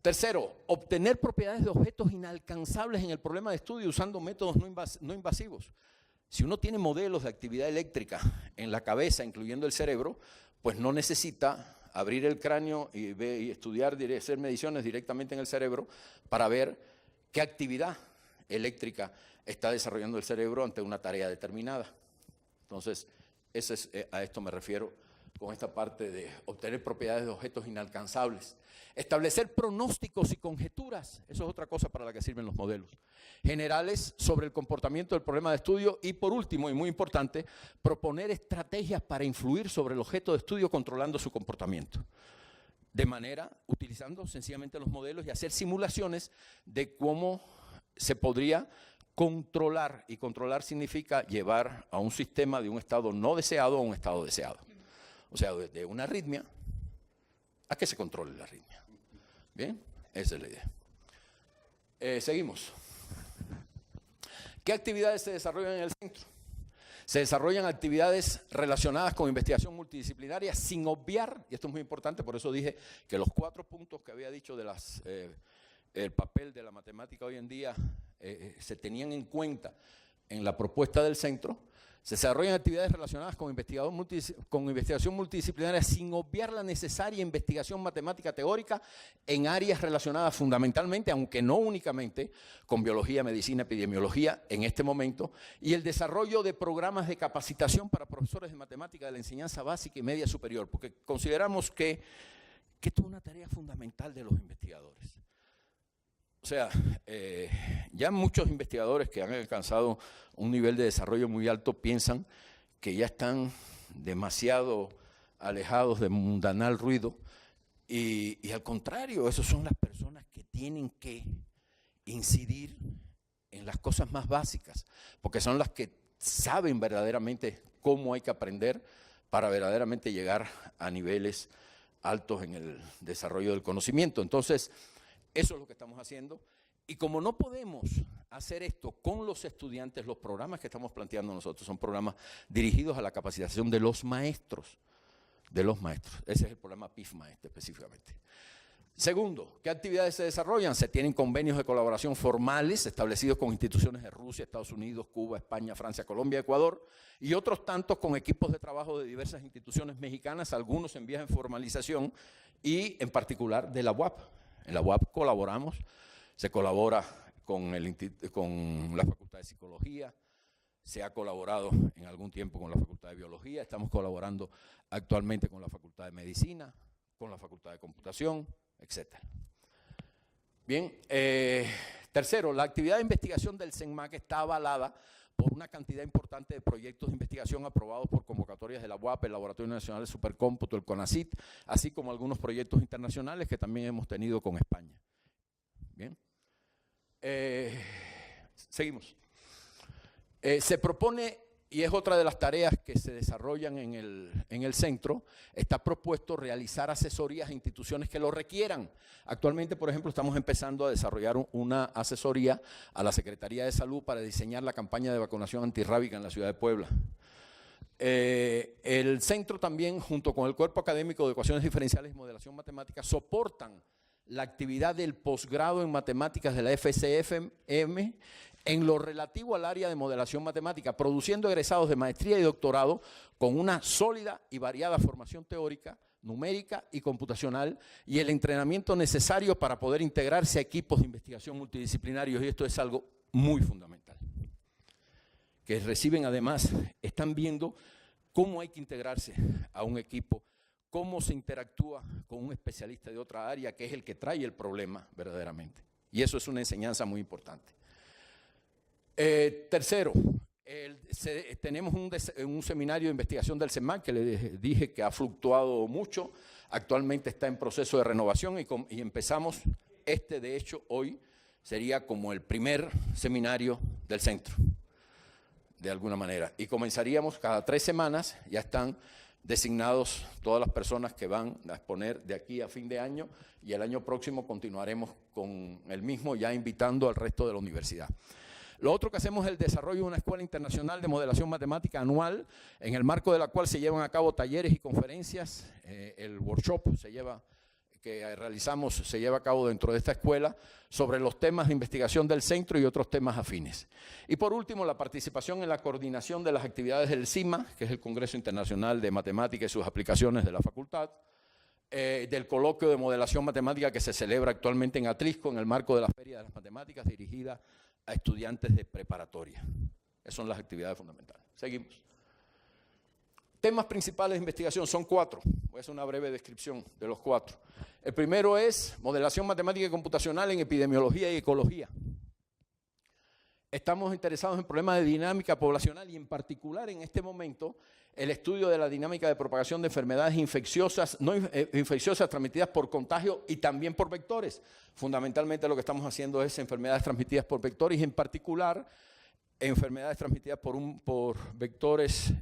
Tercero, obtener propiedades de objetos inalcanzables en el problema de estudio usando métodos no invasivos. Si uno tiene modelos de actividad eléctrica en la cabeza, incluyendo el cerebro, pues no necesita abrir el cráneo y estudiar, hacer mediciones directamente en el cerebro para ver qué actividad eléctrica está desarrollando el cerebro ante una tarea determinada. Entonces, a esto me refiero con esta parte de obtener propiedades de objetos inalcanzables. Establecer pronósticos y conjeturas, eso es otra cosa para la que sirven los modelos generales sobre el comportamiento del problema de estudio y, por último, y muy importante, proponer estrategias para influir sobre el objeto de estudio controlando su comportamiento. De manera, utilizando sencillamente los modelos y hacer simulaciones de cómo se podría controlar, y controlar significa llevar a un sistema de un estado no deseado a un estado deseado. O sea, de una arritmia a que se controle la arritmia. Bien, esa es la idea. Seguimos. ¿Qué actividades se desarrollan en el centro? Se desarrollan actividades relacionadas con investigación multidisciplinaria sin obviar, y esto es muy importante, por eso dije que los 4 puntos que había dicho de el papel de la matemática hoy en día se tenían en cuenta en la propuesta del centro. Se desarrollan actividades relacionadas con investigación multidisciplinaria sin obviar la necesaria investigación matemática teórica en áreas relacionadas fundamentalmente, aunque no únicamente, con biología, medicina, epidemiología en este momento, y el desarrollo de programas de capacitación para profesores de matemática de la enseñanza básica y media superior, porque consideramos que esto es una tarea fundamental de los investigadores. O sea, ya muchos investigadores que han alcanzado un nivel de desarrollo muy alto piensan que ya están demasiado alejados de mundanal ruido y al contrario, esos son las personas que tienen que incidir en las cosas más básicas, porque son las que saben verdaderamente cómo hay que aprender para verdaderamente llegar a niveles altos en el desarrollo del conocimiento. Entonces, eso es lo que estamos haciendo. Y como no podemos hacer esto con los estudiantes, los programas que estamos planteando nosotros son programas dirigidos a la capacitación de los maestros. Ese es el programa PIFMA específicamente. Segundo, ¿qué actividades se desarrollan? Se tienen convenios de colaboración formales establecidos con instituciones de Rusia, Estados Unidos, Cuba, España, Francia, Colombia, Ecuador y otros tantos con equipos de trabajo de diversas instituciones mexicanas, algunos en vías de formalización y en particular de la UAP. En la UAP colaboramos, se colabora con la Facultad de Psicología, se ha colaborado en algún tiempo con la Facultad de Biología, estamos colaborando actualmente con la Facultad de Medicina, con la Facultad de Computación, etc. Bien, tercero, la actividad de investigación del CENMAC está avalada por una cantidad importante de proyectos de investigación aprobados por convocatorias de la UAP, el Laboratorio Nacional de Supercómputo, el CONACYT, así como algunos proyectos internacionales que también hemos tenido con España. Bien. Seguimos. Se propone y es otra de las tareas que se desarrollan en el centro. Está propuesto realizar asesorías a instituciones que lo requieran. Actualmente, por ejemplo, estamos empezando a desarrollar una asesoría a la Secretaría de Salud para diseñar la campaña de vacunación antirrábica en la ciudad de Puebla. El centro también, junto con el Cuerpo Académico de Ecuaciones Diferenciales y Modelación Matemática, soportan la actividad del posgrado en matemáticas de la FCFM en lo relativo al área de modelación matemática, produciendo egresados de maestría y doctorado con una sólida y variada formación teórica, numérica y computacional, y el entrenamiento necesario para poder integrarse a equipos de investigación multidisciplinarios, y esto es algo muy fundamental. Que reciben además, están viendo cómo hay que integrarse a un equipo, cómo se interactúa con un especialista de otra área, que es el que trae el problema verdaderamente. Y eso es una enseñanza muy importante. Tercero, tenemos un seminario de investigación del CEMAC, que les dije que ha fluctuado mucho, actualmente está en proceso de renovación y empezamos, de hecho hoy sería como el primer seminario del centro, de alguna manera. Y comenzaríamos cada 3 semanas, ya están designados todas las personas que van a exponer de aquí a fin de año, y el año próximo continuaremos con el mismo, ya invitando al resto de la universidad. Lo otro que hacemos es el desarrollo de una escuela internacional de modelación matemática anual, en el marco de la cual se llevan a cabo talleres y conferencias. El workshop que realizamos se lleva a cabo dentro de esta escuela sobre los temas de investigación del centro y otros temas afines. Y por último, la participación en la coordinación de las actividades del CIMA, que es el Congreso Internacional de Matemática y sus aplicaciones de la facultad, del coloquio de modelación matemática que se celebra actualmente en Atlisco en el marco de la Feria de las Matemáticas dirigida a estudiantes de preparatoria. Esas son las actividades fundamentales. Seguimos. Temas principales de investigación son 4. Voy a hacer una breve descripción de los 4. El primero es modelación matemática y computacional en epidemiología y ecología. Estamos interesados en problemas de dinámica poblacional y en particular en este momento el estudio de la dinámica de propagación de enfermedades infecciosas, no infecciosas transmitidas por contagio y también por vectores. Fundamentalmente lo que estamos haciendo es enfermedades transmitidas por vectores y en particular enfermedades transmitidas por vectores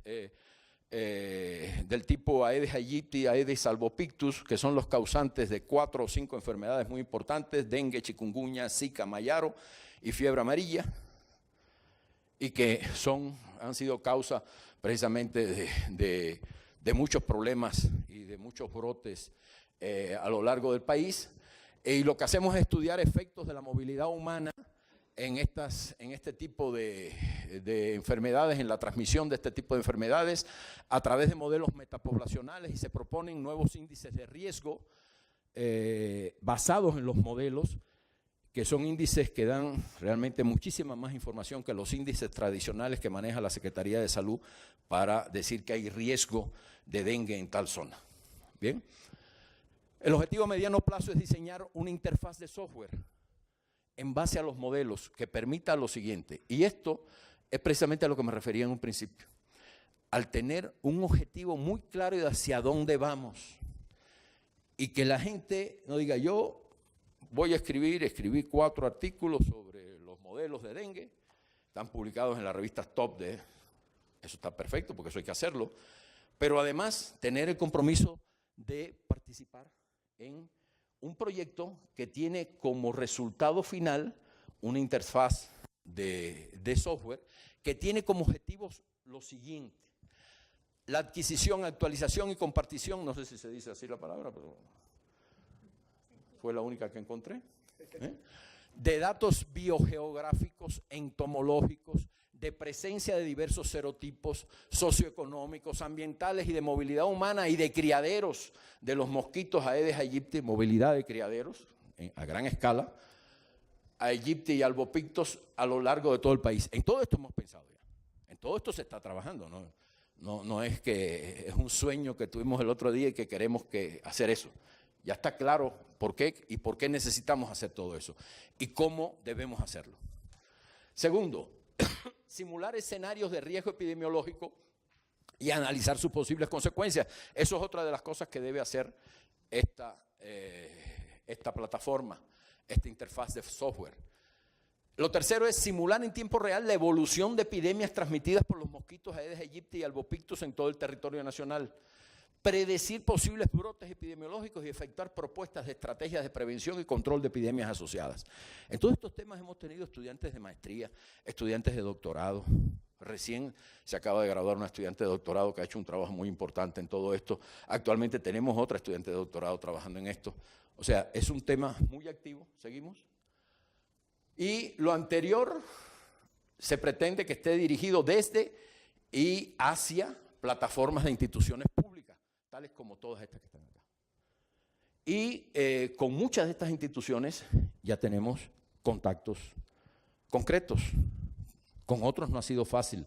del tipo Aedes aegypti, Aedes albopictus, que son los causantes de 4 o 5 enfermedades muy importantes: dengue, chikungunya, zika, mayaro y fiebre amarilla, y que han sido causa precisamente de muchos problemas y de muchos brotes a lo largo del país. Y lo que hacemos es estudiar efectos de la movilidad humana en este tipo de enfermedades, en la transmisión de este tipo de enfermedades a través de modelos metapoblacionales, y se proponen nuevos índices de riesgo basados en los modelos, que son índices que dan realmente muchísima más información que los índices tradicionales que maneja la Secretaría de Salud para decir que hay riesgo de dengue en tal zona. Bien. El objetivo a mediano plazo es diseñar una interfaz de software en base a los modelos que permita lo siguiente, y esto es precisamente a lo que me refería en un principio. Al tener un objetivo muy claro de hacia dónde vamos, y que la gente no diga: yo voy a escribí 4 artículos sobre los modelos de dengue, están publicados en las revistas top eso está perfecto porque eso hay que hacerlo, pero además tener el compromiso de participar en un proyecto que tiene como resultado final una interfaz de software que tiene como objetivos lo siguiente: la adquisición, actualización y compartición, no sé si se dice así la palabra, pero fue la única que encontré, de datos biogeográficos, entomológicos, de presencia de diversos serotipos socioeconómicos, ambientales y de movilidad humana y de criaderos de los mosquitos Aedes aegypti, movilidad de criaderos a gran escala, aegypti y albopictus a lo largo de todo el país. En todo esto hemos pensado ya, en todo esto se está trabajando, no es que es un sueño que tuvimos el otro día y que queremos hacer eso. Ya está claro por qué necesitamos hacer todo eso y cómo debemos hacerlo. Segundo, simular escenarios de riesgo epidemiológico y analizar sus posibles consecuencias. Eso es otra de las cosas que debe hacer esta plataforma, esta interfaz de software. Lo tercero es simular en tiempo real la evolución de epidemias transmitidas por los mosquitos Aedes aegypti y albopictus en todo el territorio nacional. Predecir posibles brotes epidemiológicos y efectuar propuestas de estrategias de prevención y control de epidemias asociadas. En todos estos temas hemos tenido estudiantes de maestría, estudiantes de doctorado. Recién se acaba de graduar una estudiante de doctorado que ha hecho un trabajo muy importante en todo esto. Actualmente tenemos otra estudiante de doctorado trabajando en esto. O sea, es un tema muy activo. ¿Seguimos? Y lo anterior se pretende que esté dirigido desde y hacia plataformas de instituciones públicas, tales como todas estas que están acá. Y con muchas de estas instituciones ya tenemos contactos concretos. Con otros no ha sido fácil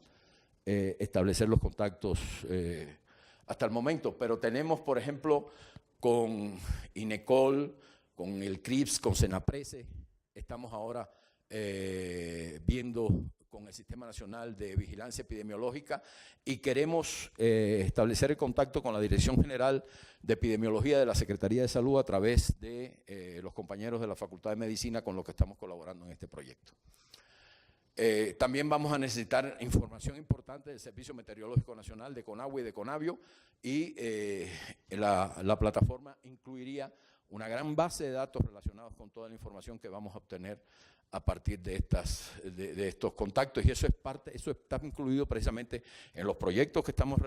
establecer los contactos hasta el momento, pero tenemos, por ejemplo, con INECOL, con el CRIPS, con Senaprece, estamos ahora viendo con el Sistema Nacional de Vigilancia Epidemiológica y queremos establecer el contacto con la Dirección General de Epidemiología de la Secretaría de Salud a través de los compañeros de la Facultad de Medicina con los que estamos colaborando en este proyecto. También vamos a necesitar información importante del Servicio Meteorológico Nacional, de CONAGUA y de CONAVIO, y la plataforma incluiría una gran base de datos relacionados con toda la información que vamos a obtener a partir de estos contactos, y eso está incluido precisamente en los proyectos que estamos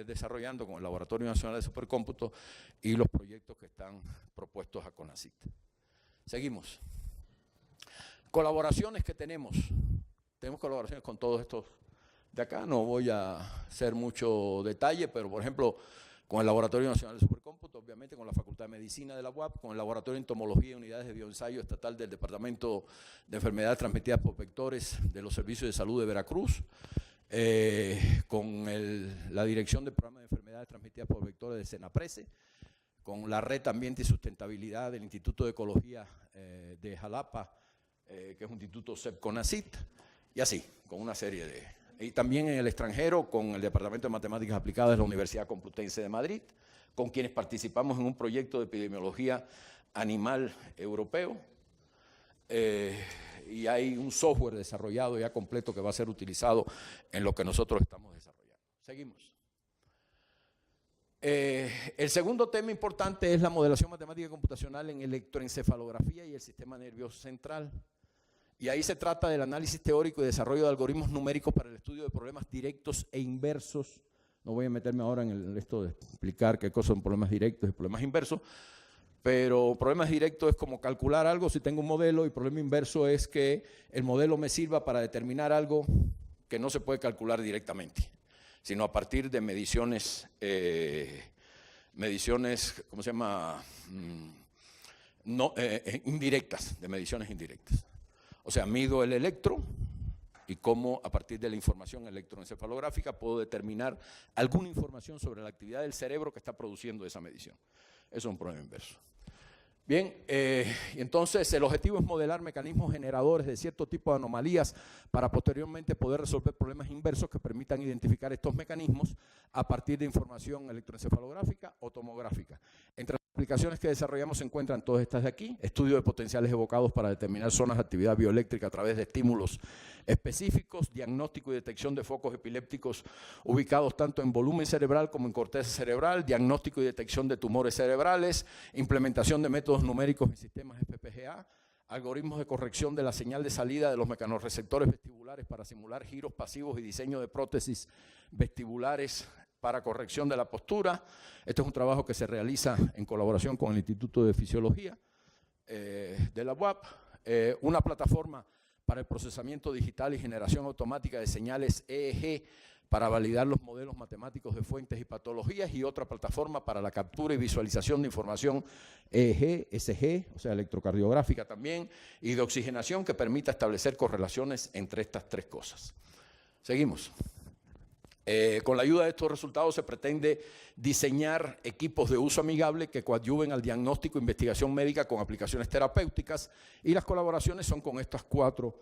desarrollando con el Laboratorio Nacional de Supercómputo y los proyectos que están propuestos a CONACYT. Seguimos. Colaboraciones que tenemos colaboraciones con todos estos de acá, no voy a hacer mucho detalle, pero por ejemplo, con el Laboratorio Nacional de Supercómputo, obviamente con la Facultad de Medicina de la UAP, con el Laboratorio de Entomología y Unidades de Bioensayo Estatal del Departamento de Enfermedades Transmitidas por Vectores de los Servicios de Salud de Veracruz, con la Dirección del Programa de Enfermedades Transmitidas por Vectores de Senaprece, con la Red Ambiente y Sustentabilidad del Instituto de Ecología de Jalapa, que es un instituto CEP-CONACYT, y así, con una serie de... Y también en el extranjero, con el Departamento de Matemáticas Aplicadas de la Universidad Complutense de Madrid, con quienes participamos en un proyecto de epidemiología animal europeo, y hay un software desarrollado ya completo que va a ser utilizado en lo que nosotros estamos desarrollando. Seguimos. El segundo tema importante es la modelación matemática y computacional en electroencefalografía y el sistema nervioso central. Y ahí se trata del análisis teórico y desarrollo de algoritmos numéricos para el estudio de problemas directos e inversos. No voy a meterme ahora en esto de explicar qué cosas son problemas directos y problemas inversos, pero problemas directos es como calcular algo si tengo un modelo, y problema inverso es que el modelo me sirva para determinar algo que no se puede calcular directamente, sino a partir de mediciones, ¿cómo se llama? Indirectas, de mediciones indirectas. O sea, mido el electro y cómo a partir de la información electroencefalográfica puedo determinar alguna información sobre la actividad del cerebro que está produciendo esa medición. Eso es un problema inverso. Bien, y entonces el objetivo es modelar mecanismos generadores de cierto tipo de anomalías para posteriormente poder resolver problemas inversos que permitan identificar estos mecanismos a partir de información electroencefalográfica o tomográfica. Entre las aplicaciones que desarrollamos se encuentran todas estas de aquí: estudio de potenciales evocados para determinar zonas de actividad bioeléctrica a través de estímulos específicos, diagnóstico y detección de focos epilépticos ubicados tanto en volumen cerebral como en corteza cerebral, diagnóstico y detección de tumores cerebrales, implementación de métodos numéricos en sistemas FPGA, algoritmos de corrección de la señal de salida de los mecanorreceptores vestibulares para simular giros pasivos y diseño de prótesis vestibulares para corrección de la postura. Este es un trabajo que se realiza en colaboración con el Instituto de Fisiología de la UAP, una plataforma para el procesamiento digital y generación automática de señales EEG para validar los modelos matemáticos de fuentes y patologías, y otra plataforma para la captura y visualización de información EEG, SG, o sea, electrocardiográfica también, y de oxigenación, que permita establecer correlaciones entre estas tres cosas. Seguimos. Con la ayuda de estos resultados se pretende diseñar equipos de uso amigable que coadyuven al diagnóstico e investigación médica con aplicaciones terapéuticas, y las colaboraciones son con estas cuatro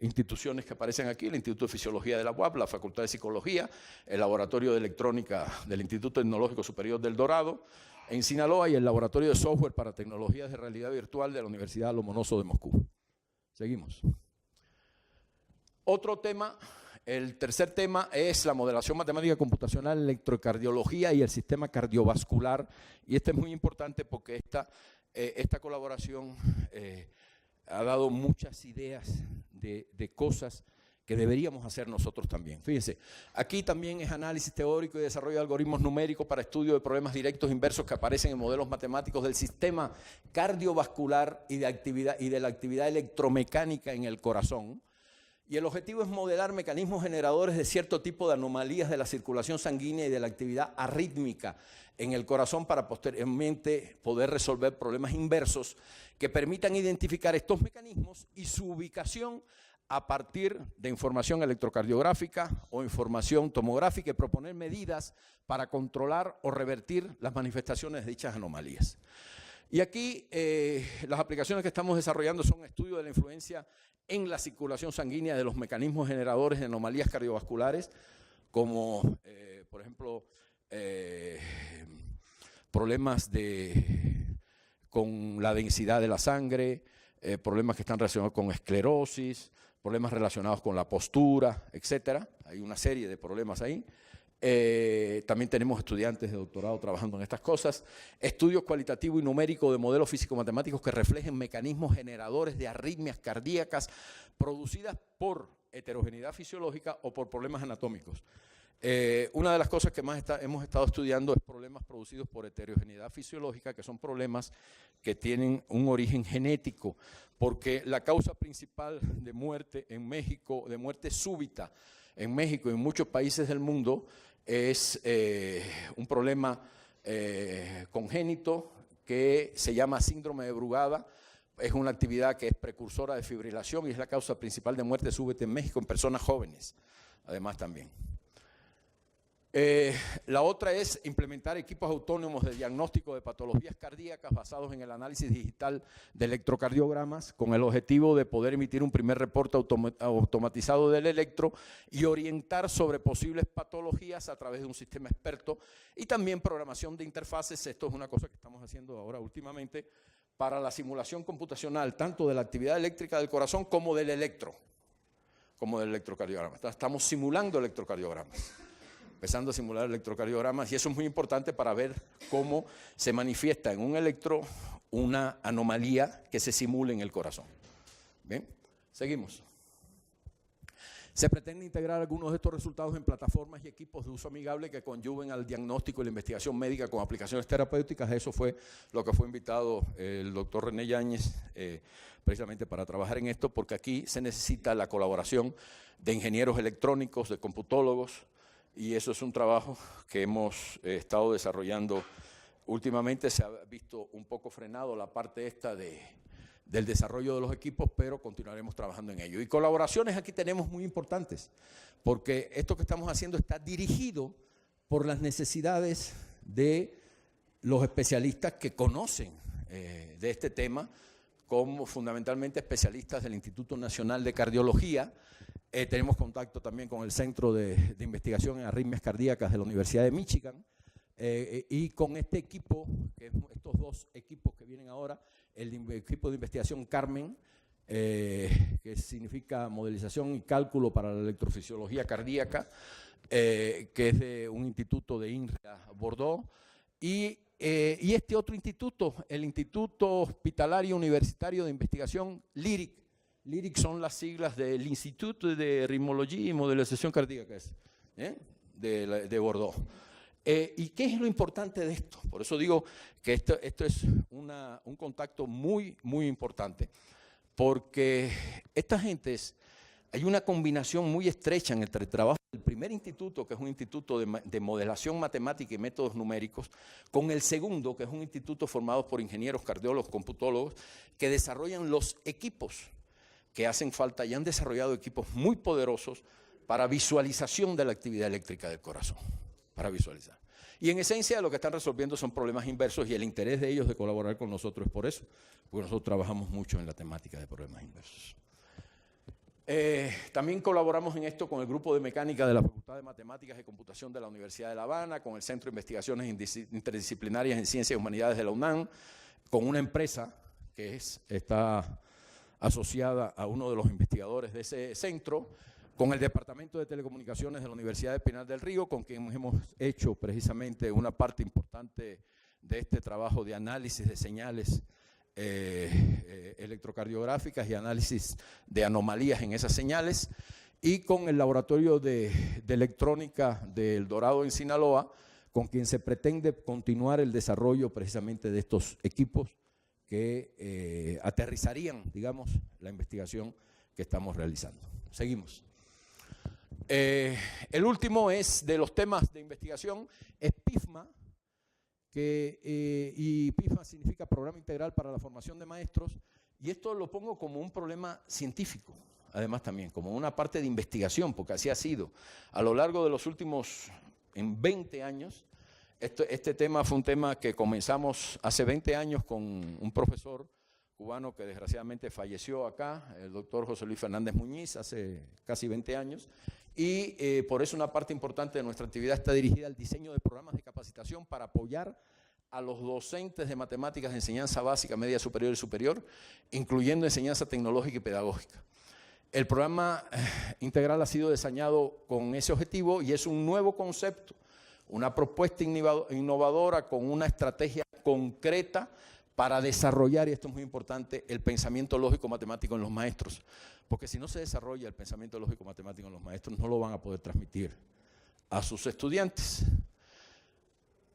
instituciones que aparecen aquí: el Instituto de Fisiología de la UAP, la Facultad de Psicología, el Laboratorio de Electrónica del Instituto Tecnológico Superior del Dorado en Sinaloa, y el Laboratorio de Software para Tecnologías de Realidad Virtual de la Universidad Lomonosov de Moscú. Seguimos. Otro tema, el tercer tema es la modelación matemática computacional, electrocardiología y el sistema cardiovascular. Y este es muy importante porque esta colaboración ha dado muchas ideas de cosas que deberíamos hacer nosotros también. Fíjense, aquí también es análisis teórico y desarrollo de algoritmos numéricos para estudio de problemas directos e inversos que aparecen en modelos matemáticos del sistema cardiovascular y de la actividad electromecánica en el corazón. Y el objetivo es modelar mecanismos generadores de cierto tipo de anomalías de la circulación sanguínea y de la actividad arrítmica en el corazón para posteriormente poder resolver problemas inversos que permitan identificar estos mecanismos y su ubicación a partir de información electrocardiográfica o información tomográfica y proponer medidas para controlar o revertir las manifestaciones de dichas anomalías. Y aquí las aplicaciones que estamos desarrollando son estudios de la influencia en la circulación sanguínea de los mecanismos generadores de anomalías cardiovasculares, como por ejemplo problemas con la densidad de la sangre, problemas que están relacionados con esclerosis, problemas relacionados con la postura, etcétera. Hay una serie de problemas ahí. También tenemos estudiantes de doctorado trabajando en estas cosas. Estudios cualitativos y numéricos de modelos físico-matemáticos que reflejen mecanismos generadores de arritmias cardíacas producidas por heterogeneidad fisiológica o por problemas anatómicos. Una de las cosas que más hemos estado estudiando es problemas producidos por heterogeneidad fisiológica, que son problemas que tienen un origen genético, porque la causa principal de muerte en México, de muerte súbita en México y en muchos países del mundo, es un problema congénito que se llama síndrome de Brugada. Es una actividad que es precursora de fibrilación y es la causa principal de muerte súbita en México en personas jóvenes, además también. La otra es implementar equipos autónomos de diagnóstico de patologías cardíacas basados en el análisis digital de electrocardiogramas con el objetivo de poder emitir un primer reporte automatizado del electro y orientar sobre posibles patologías a través de un sistema experto y también programación de interfaces. Esto es una cosa que estamos haciendo ahora últimamente para la simulación computacional tanto de la actividad eléctrica del corazón como del electrocardiograma. Estamos simulando electrocardiogramas. Empezando a simular electrocardiogramas, y eso es muy importante para ver cómo se manifiesta en un electro una anomalía que se simula en el corazón. ¿Bien? Seguimos. Se pretende integrar algunos de estos resultados en plataformas y equipos de uso amigable que conjuguen al diagnóstico y la investigación médica con aplicaciones terapéuticas. Eso fue lo que fue invitado el doctor René Yáñez precisamente para trabajar en esto, porque aquí se necesita la colaboración de ingenieros electrónicos, de computólogos, y eso es un trabajo que hemos estado desarrollando. Últimamente se ha visto un poco frenado la parte esta del desarrollo de los equipos, pero continuaremos trabajando en ello. Y colaboraciones aquí tenemos muy importantes, porque esto que estamos haciendo está dirigido por las necesidades de los especialistas que conocen de este tema, como fundamentalmente especialistas del Instituto Nacional de Cardiología. Tenemos contacto también con el Centro de Investigación en Arritmias Cardíacas de la Universidad de Michigan y con este equipo, estos dos equipos que vienen ahora, el equipo de investigación Carmen, que significa modelización y cálculo para la electrofisiología cardíaca, que es de un instituto de INRA Bordeaux, y este otro instituto, el Instituto Hospitalario Universitario de Investigación LIRIC. LIRIC son las siglas del Instituto de Ritmología y Modelización Cardíaca de Bordeaux. ¿Y qué es lo importante de esto? Por eso digo que esto es un contacto muy, muy importante, porque estas gentes, hay una combinación muy estrecha en el trabajo del primer instituto, que es un instituto de modelación matemática y métodos numéricos, con el segundo, que es un instituto formado por ingenieros, cardiólogos, computólogos, que desarrollan los equipos que hacen falta y han desarrollado equipos muy poderosos para visualización de la actividad eléctrica del corazón, para visualizar. Y en esencia lo que están resolviendo son problemas inversos y el interés de ellos de colaborar con nosotros es por eso, porque nosotros trabajamos mucho en la temática de problemas inversos. También colaboramos en esto con el grupo de mecánica de la Facultad de Matemáticas y Computación de la Universidad de La Habana, con el Centro de Investigaciones Interdisciplinarias en Ciencias y Humanidades de la UNAM, con una empresa que está asociada a uno de los investigadores de ese centro, con el Departamento de Telecomunicaciones de la Universidad de Pinar del Río, con quien hemos hecho precisamente una parte importante de este trabajo de análisis de señales electrocardiográficas y análisis de anomalías en esas señales, y con el Laboratorio de Electrónica de El Dorado en Sinaloa, con quien se pretende continuar el desarrollo precisamente de estos equipos que aterrizarían, digamos, la investigación que estamos realizando. Seguimos. El último es de los temas de investigación, es PIFMA, y PIFMA significa Programa Integral para la Formación de Maestros, y esto lo pongo como un problema científico, además también, como una parte de investigación, porque así ha sido. A lo largo de los últimos 20 años, este tema fue un tema que comenzamos hace 20 años con un profesor cubano que desgraciadamente falleció acá, el doctor José Luis Fernández Muñiz, hace casi 20 años, y por eso una parte importante de nuestra actividad está dirigida al diseño de programas de capacitación para apoyar a los docentes de matemáticas de enseñanza básica, media superior y superior, incluyendo enseñanza tecnológica y pedagógica. El programa integral ha sido diseñado con ese objetivo y es un nuevo concepto, una propuesta innovadora con una estrategia concreta para desarrollar, y esto es muy importante, el pensamiento lógico-matemático en los maestros. Porque si no se desarrolla el pensamiento lógico-matemático en los maestros, no lo van a poder transmitir a sus estudiantes.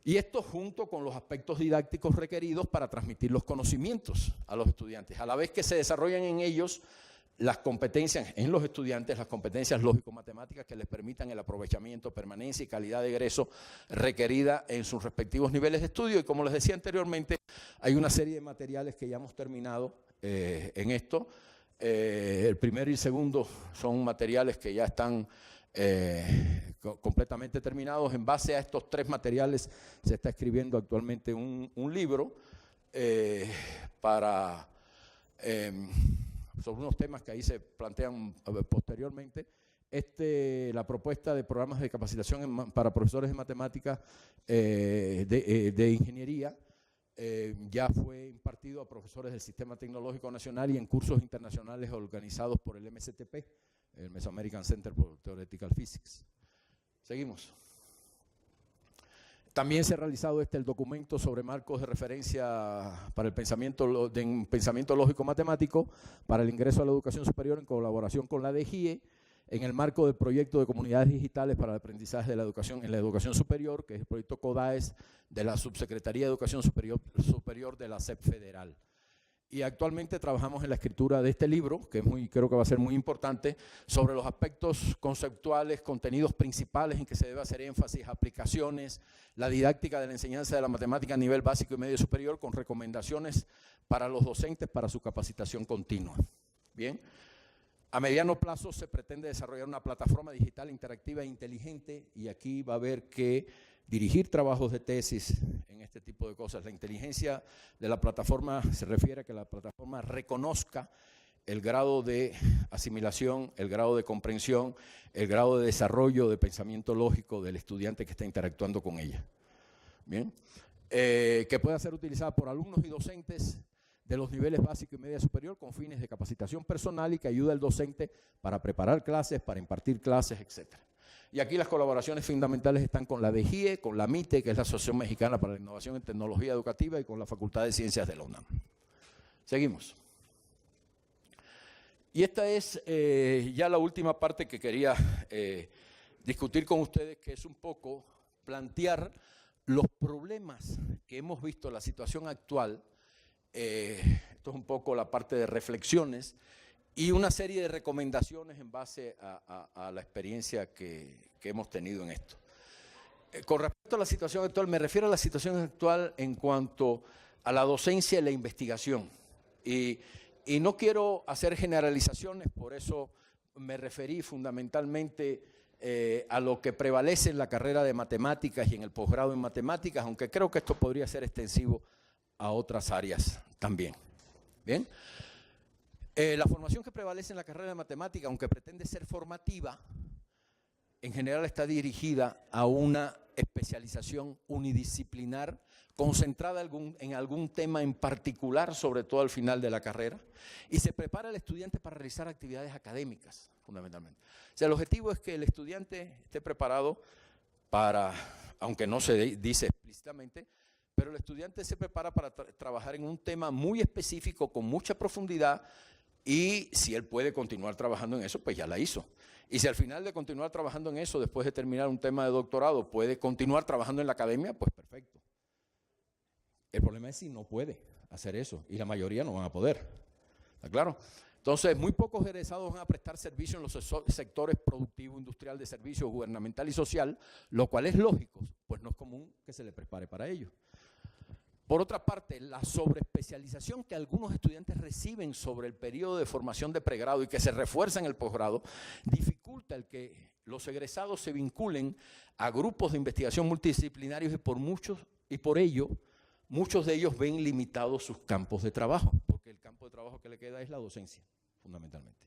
Y esto junto con los aspectos didácticos requeridos para transmitir los conocimientos a los estudiantes, a la vez que se desarrollan en ellos las competencias, en los estudiantes, las competencias lógico-matemáticas que les permitan el aprovechamiento, permanencia y calidad de egreso requerida en sus respectivos niveles de estudio. Y como les decía anteriormente, hay una serie de materiales que ya hemos terminado en esto. El primero y el segundo son materiales que ya están completamente terminados. En base a estos 3 materiales se está escribiendo actualmente un libro sobre unos temas que ahí se plantean posteriormente. La propuesta de programas de capacitación para profesores de matemáticas de ingeniería ya fue impartido a profesores del Sistema Tecnológico Nacional y en cursos internacionales organizados por el MCTP, el Mesoamerican Center for Theoretical Physics. Seguimos. También se ha realizado el documento sobre marcos de referencia para el pensamiento lógico-matemático para el ingreso a la educación superior en colaboración con la DGIE, en el marco del proyecto de comunidades digitales para el aprendizaje de la educación en la educación superior, que es el proyecto CODAES de la Subsecretaría de Educación Superior de la SEP Federal. Y actualmente trabajamos en la escritura de este libro, que creo que va a ser muy importante, sobre los aspectos conceptuales, contenidos principales en que se debe hacer énfasis, aplicaciones, la didáctica de la enseñanza de la matemática a nivel básico y medio superior, con recomendaciones para los docentes para su capacitación continua. Bien. A mediano plazo se pretende desarrollar una plataforma digital interactiva e inteligente, y aquí va a haber que dirigir trabajos de tesis en este tipo de cosas. La inteligencia de la plataforma se refiere a que la plataforma reconozca el grado de asimilación, el grado de comprensión, el grado de desarrollo de pensamiento lógico del estudiante que está interactuando con ella. Bien, que pueda ser utilizada por alumnos y docentes de los niveles básico y media superior con fines de capacitación personal y que ayuda al docente para preparar clases, para impartir clases, etc. Y aquí las colaboraciones fundamentales están con la DGIE, con la MITE, que es la Asociación Mexicana para la Innovación en Tecnología Educativa, y con la Facultad de Ciencias de la UNAM. Seguimos. Y esta es ya la última parte que quería discutir con ustedes, que es un poco plantear los problemas que hemos visto en la situación actual. Esto es un poco la parte de reflexiones y una serie de recomendaciones en base a la experiencia que hemos tenido en esto. Con respecto a la situación actual, me refiero a la situación actual en cuanto a la docencia y la investigación. Y no quiero hacer generalizaciones, por eso me referí fundamentalmente a lo que prevalece en la carrera de matemáticas y en el posgrado en matemáticas, aunque creo que esto podría ser extensivo a otras áreas también. Bien. La formación que prevalece en la carrera de matemática, aunque pretende ser formativa, en general está dirigida a una especialización unidisciplinar, concentrada en algún tema en particular, sobre todo al final de la carrera, y se prepara al estudiante para realizar actividades académicas, fundamentalmente. O sea, el objetivo es que el estudiante esté preparado para, aunque no se dice explícitamente, pero el estudiante se prepara para trabajar en un tema muy específico, con mucha profundidad, y si él puede continuar trabajando en eso, pues ya la hizo. Y si al final de continuar trabajando en eso, después de terminar un tema de doctorado, puede continuar trabajando en la academia, pues perfecto. El problema es si no puede hacer eso, y la mayoría no van a poder. ¿Está claro? Entonces, muy pocos egresados van a prestar servicio en los sectores productivo, industrial, de servicio, gubernamental y social, lo cual es lógico, pues no es común que se le prepare para ello. Por otra parte, la sobreespecialización que algunos estudiantes reciben sobre el periodo de formación de pregrado y que se refuerza en el posgrado, dificulta el que los egresados se vinculen a grupos de investigación multidisciplinarios y por ello, muchos de ellos ven limitados sus campos de trabajo, porque el campo de trabajo que le queda es la docencia, fundamentalmente.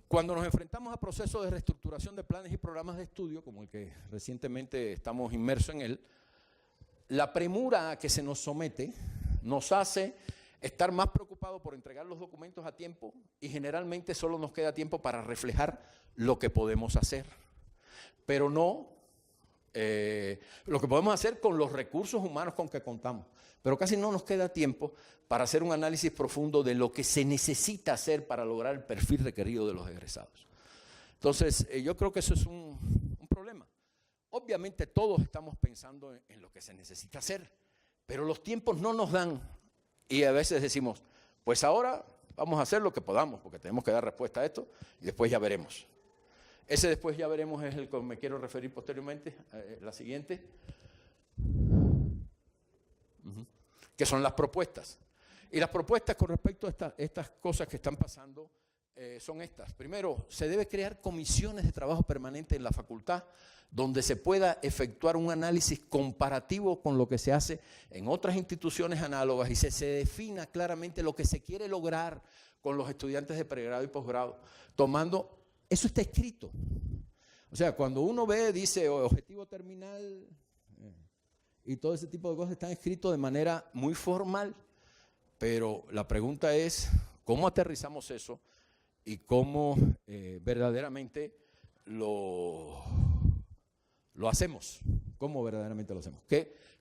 Cuando nos enfrentamos a procesos de reestructuración de planes y programas de estudio, como el que recientemente estamos inmersos en él, la premura a que se nos somete nos hace estar más preocupados por entregar los documentos a tiempo y generalmente solo nos queda tiempo para reflejar lo que podemos hacer, pero no lo que podemos hacer con los recursos humanos con que contamos, pero casi no nos queda tiempo para hacer un análisis profundo de lo que se necesita hacer para lograr el perfil requerido de los egresados. Entonces, yo creo que eso es un problema. Obviamente todos estamos pensando en lo que se necesita hacer, pero los tiempos no nos dan y a veces decimos, pues ahora vamos a hacer lo que podamos porque tenemos que dar respuesta a esto y después ya veremos. Ese después ya veremos es el que me quiero referir posteriormente, la siguiente, que son las propuestas. Y las propuestas con respecto a estas cosas que están pasando son estas. Primero, se debe crear comisiones de trabajo permanente en la facultad donde se pueda efectuar un análisis comparativo con lo que se hace en otras instituciones análogas y se defina claramente lo que se quiere lograr con los estudiantes de pregrado y posgrado, tomando, eso está escrito. O sea, cuando uno ve, dice objetivo terminal y todo ese tipo de cosas están escritos de manera muy formal, pero la pregunta es, ¿cómo aterrizamos eso y cómo verdaderamente lo hacemos? ¿Cómo verdaderamente lo hacemos?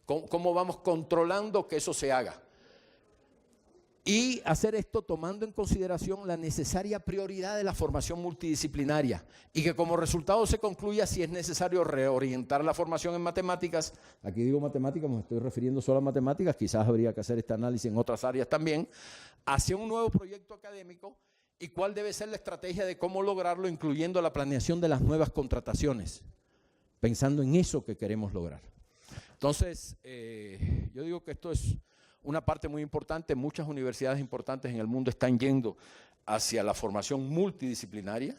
¿Cómo vamos controlando que eso se haga? Y hacer esto tomando en consideración la necesaria prioridad de la formación multidisciplinaria y que como resultado se concluya si es necesario reorientar la formación en matemáticas. Aquí digo matemáticas, me estoy refiriendo solo a matemáticas, quizás habría que hacer este análisis en otras áreas también, hacia un nuevo proyecto académico y cuál debe ser la estrategia de cómo lograrlo, incluyendo la planeación de las nuevas contrataciones, pensando en eso que queremos lograr. Entonces, yo digo que esto es una parte muy importante. Muchas universidades importantes en el mundo están yendo hacia la formación multidisciplinaria.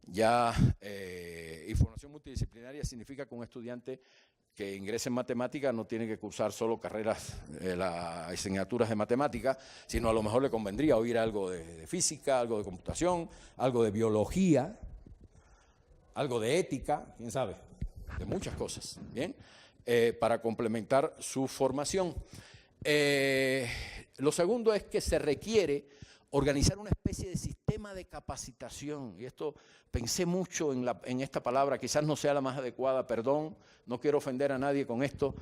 Y formación multidisciplinaria significa que un estudiante que ingrese en matemática no tiene que cursar solo carreras, las asignaturas de matemática, sino a lo mejor le convendría oír algo de física, algo de computación, algo de biología, algo de ética, quién sabe, de muchas cosas, ¿bien? Para complementar su formación. Lo segundo es que se requiere organizar una especie de sistema de capacitación, y esto pensé mucho en esta palabra, quizás no sea la más adecuada, perdón, no quiero ofender a nadie con esto,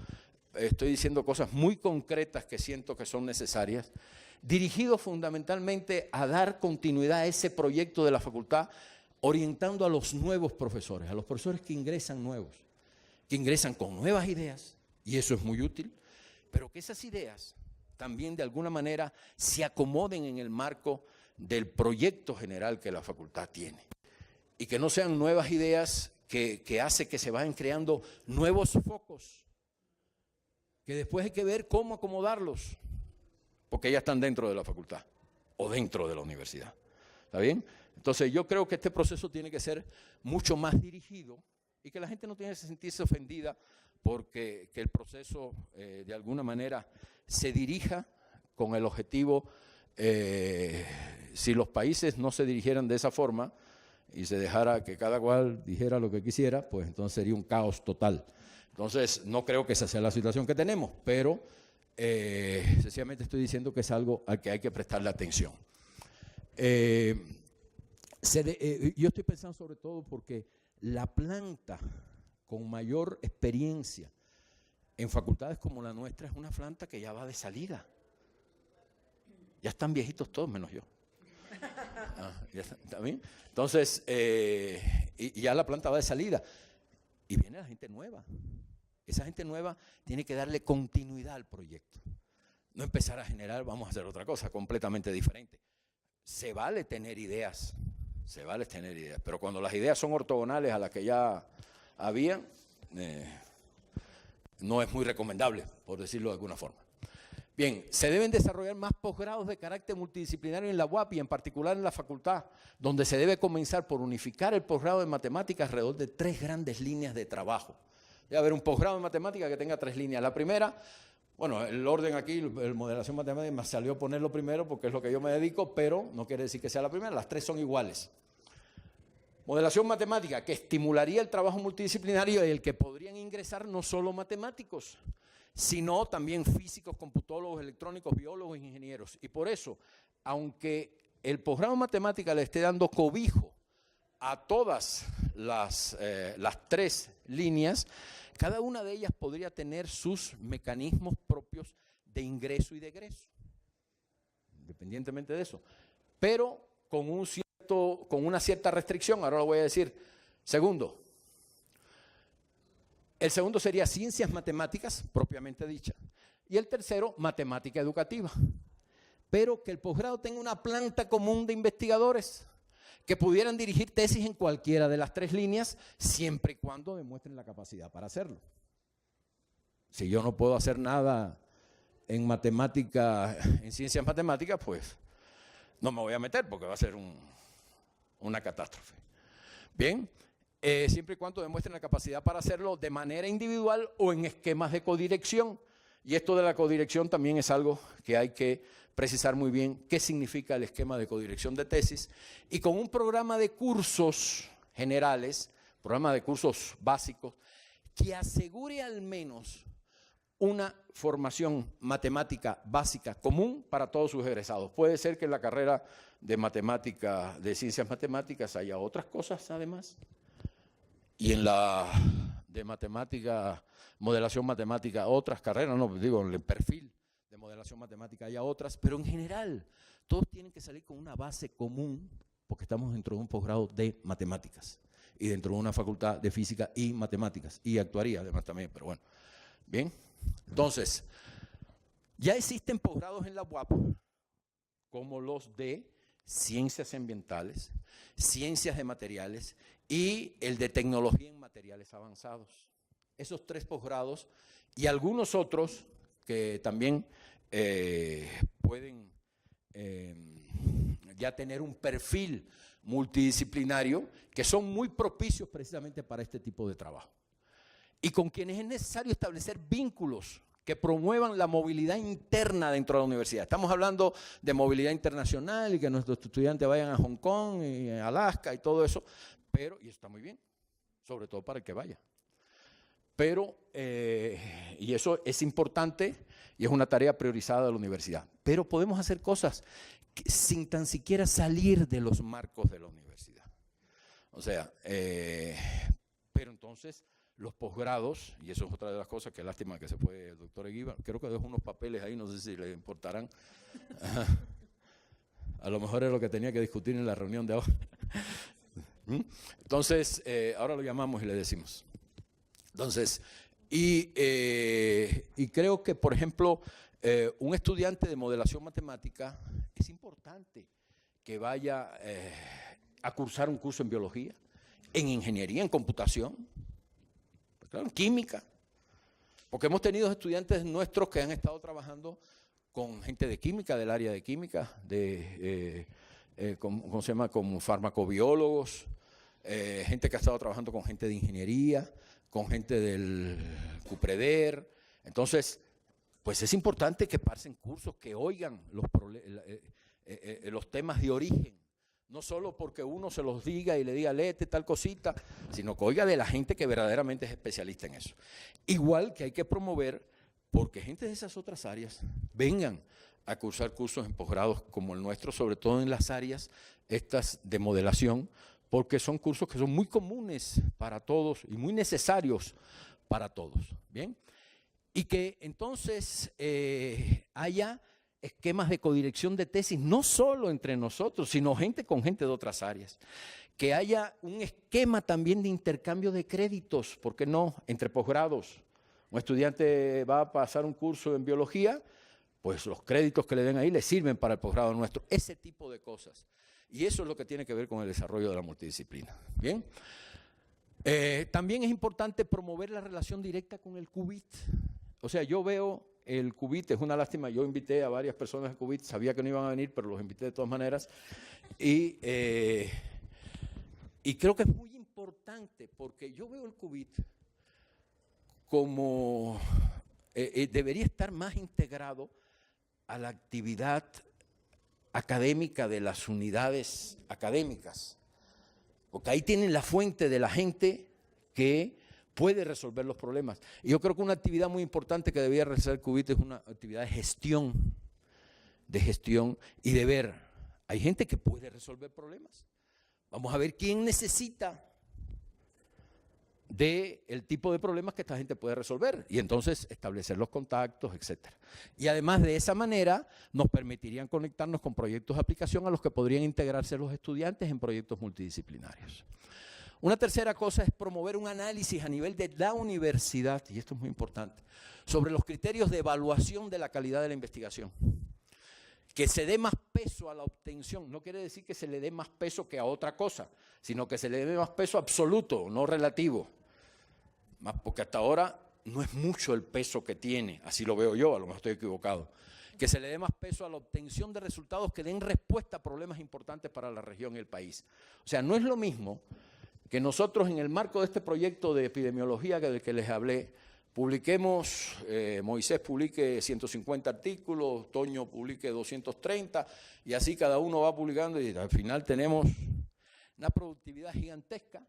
estoy diciendo cosas muy concretas que siento que son necesarias, dirigido fundamentalmente a dar continuidad a ese proyecto de la facultad, orientando a los nuevos profesores, a los profesores que ingresan nuevos, que ingresan con nuevas ideas, y eso es muy útil, pero que esas ideas también de alguna manera se acomoden en el marco del proyecto general que la facultad tiene. Y que no sean nuevas ideas que hace que se vayan creando nuevos focos, que después hay que ver cómo acomodarlos, porque ya están dentro de la facultad o dentro de la universidad. ¿Está bien? Entonces yo creo que este proceso tiene que ser mucho más dirigido y que la gente no tiene que sentirse ofendida porque que el proceso de alguna manera se dirija con el objetivo, si los países no se dirigieran de esa forma, y se dejara que cada cual dijera lo que quisiera, pues entonces sería un caos total. Entonces, no creo que esa sea la situación que tenemos, pero sencillamente estoy diciendo que es algo al que hay que prestarle atención. Yo estoy pensando sobre todo porque la planta con mayor experiencia en facultades como la nuestra es una planta que ya va de salida. Ya están viejitos todos, menos yo. ¿Está bien? Entonces, y ya la planta va de salida. Y viene la gente nueva. Esa gente nueva tiene que darle continuidad al proyecto. No empezar a generar, vamos a hacer otra cosa completamente diferente. Se vale tener ideas, pero cuando las ideas son ortogonales a las que ya había, no es muy recomendable, por decirlo de alguna forma. Bien, se deben desarrollar más posgrados de carácter multidisciplinario en la UAP y en particular en la facultad, donde se debe comenzar por unificar el posgrado de matemáticas alrededor de 3 grandes líneas de trabajo. Debe haber un posgrado en matemáticas que tenga 3 líneas. La primera, bueno, el orden aquí, el modelación matemática, me salió ponerlo primero porque es lo que yo me dedico, pero no quiere decir que sea la primera, las 3 son iguales. Modelación matemática, que estimularía el trabajo multidisciplinario y el que podrían ingresar no solo matemáticos, sino también físicos, computólogos, electrónicos, biólogos, ingenieros. Y por eso, aunque el posgrado en matemática le esté dando cobijo a todas las 3 líneas, cada una de ellas podría tener sus mecanismos propios de ingreso y de egreso, independientemente de eso, pero con una cierta restricción. Ahora lo voy a decir. Segundo, el segundo sería ciencias matemáticas, propiamente dicha. Y el tercero, matemática educativa. Pero que el posgrado tenga una planta común de investigadores que pudieran dirigir tesis en cualquiera de las 3 líneas, siempre y cuando demuestren la capacidad para hacerlo. Si yo no puedo hacer nada en matemática, en ciencias matemáticas, pues no me voy a meter porque va a ser una catástrofe. Bien. Siempre y cuando demuestren la capacidad para hacerlo de manera individual o en esquemas de codirección. Y esto de la codirección también es algo que hay que precisar muy bien qué significa el esquema de codirección de tesis. Y con un programa de cursos generales, programa de cursos básicos, que asegure al menos una formación matemática básica común para todos sus egresados. Puede ser que en la carrera de matemática, de ciencias matemáticas, haya otras cosas además. Y en la de matemática, modelación matemática, otras carreras, no digo, en el perfil de modelación matemática haya otras, pero en general todos tienen que salir con una base común porque estamos dentro de un posgrado de matemáticas y dentro de una facultad de física y matemáticas y actuaría además también, pero bueno. Bien, entonces, ya existen posgrados en la UAP como los de ciencias ambientales, ciencias de materiales y el de tecnología en materiales avanzados. Esos 3 posgrados y algunos otros que también pueden ya tener un perfil multidisciplinario que son muy propicios precisamente para este tipo de trabajo. Y con quienes es necesario establecer vínculos que promuevan la movilidad interna dentro de la universidad. Estamos hablando de movilidad internacional y que nuestros estudiantes vayan a Hong Kong y a Alaska y todo eso, pero, y eso está muy bien, sobre todo para el que vaya. Pero, y eso es importante y es una tarea priorizada de la universidad. Pero podemos hacer cosas sin tan siquiera salir de los marcos de la universidad. O sea, pero entonces los posgrados, y eso es otra de las cosas, que lástima que se fue el doctor Eguíbar, creo que dejó unos papeles ahí, no sé si le importarán. A lo mejor es lo que tenía que discutir en la reunión de ahora. Entonces, ahora lo llamamos y le decimos. Entonces, y creo que, por ejemplo, un estudiante de modelación matemática es importante que vaya a cursar un curso en biología, en ingeniería, en computación, claro, en química, porque hemos tenido estudiantes nuestros que han estado trabajando con gente de química, del área de química, ¿cómo se llama? Como farmacobiólogos, gente que ha estado trabajando con gente de ingeniería, con gente del CUPREDER. Entonces, pues es importante que pasen cursos, que oigan los temas de origen No solo porque uno se los diga y le diga, léete tal cosita, sino que oiga de la gente que verdaderamente es especialista en eso. Igual que hay que promover, porque gente de esas otras áreas vengan a cursar cursos en posgrados como el nuestro, sobre todo en las áreas estas de modelación, porque son cursos que son muy comunes para todos y muy necesarios para todos. ¿Bien? Y que entonces haya esquemas de codirección de tesis, no solo entre nosotros, sino gente con gente de otras áreas. Que haya un esquema también de intercambio de créditos, ¿por qué no?, entre posgrados. Un estudiante va a pasar un curso en biología, pues los créditos que le den ahí le sirven para el posgrado nuestro. Ese tipo de cosas. Y eso es lo que tiene que ver con el desarrollo de la multidisciplina. ¿Bien? También es importante promover la relación directa con el CUBIT. O sea, yo veo el CUBIT, es una lástima, yo invité a varias personas al CUBIT, sabía que no iban a venir, pero los invité de todas maneras. Y creo que es muy importante, porque yo veo el CUBIT como debería estar más integrado a la actividad académica de las unidades académicas, porque ahí tienen la fuente de la gente que puede resolver los problemas. Y yo creo que una actividad muy importante que debería realizar el CUBIT es una actividad de gestión y de ver, hay gente que puede resolver problemas. Vamos a ver quién necesita del tipo de problemas que esta gente puede resolver y entonces establecer los contactos, etcétera. Y además de esa manera nos permitirían conectarnos con proyectos de aplicación a los que podrían integrarse los estudiantes en proyectos multidisciplinarios. Una tercera cosa es promover un análisis a nivel de la universidad, y esto es muy importante, sobre los criterios de evaluación de la calidad de la investigación. Que se dé más peso a la obtención, no quiere decir que se le dé más peso que a otra cosa, sino que se le dé más peso absoluto, no relativo. Porque hasta ahora no es mucho el peso que tiene, así lo veo yo, a lo mejor estoy equivocado. Que se le dé más peso a la obtención de resultados que den respuesta a problemas importantes para la región y el país. O sea, no es lo mismo que nosotros en el marco de este proyecto de epidemiología del que les hablé, publiquemos, Moisés publique 150 artículos, Toño publique 230, y así cada uno va publicando y al final tenemos una productividad gigantesca,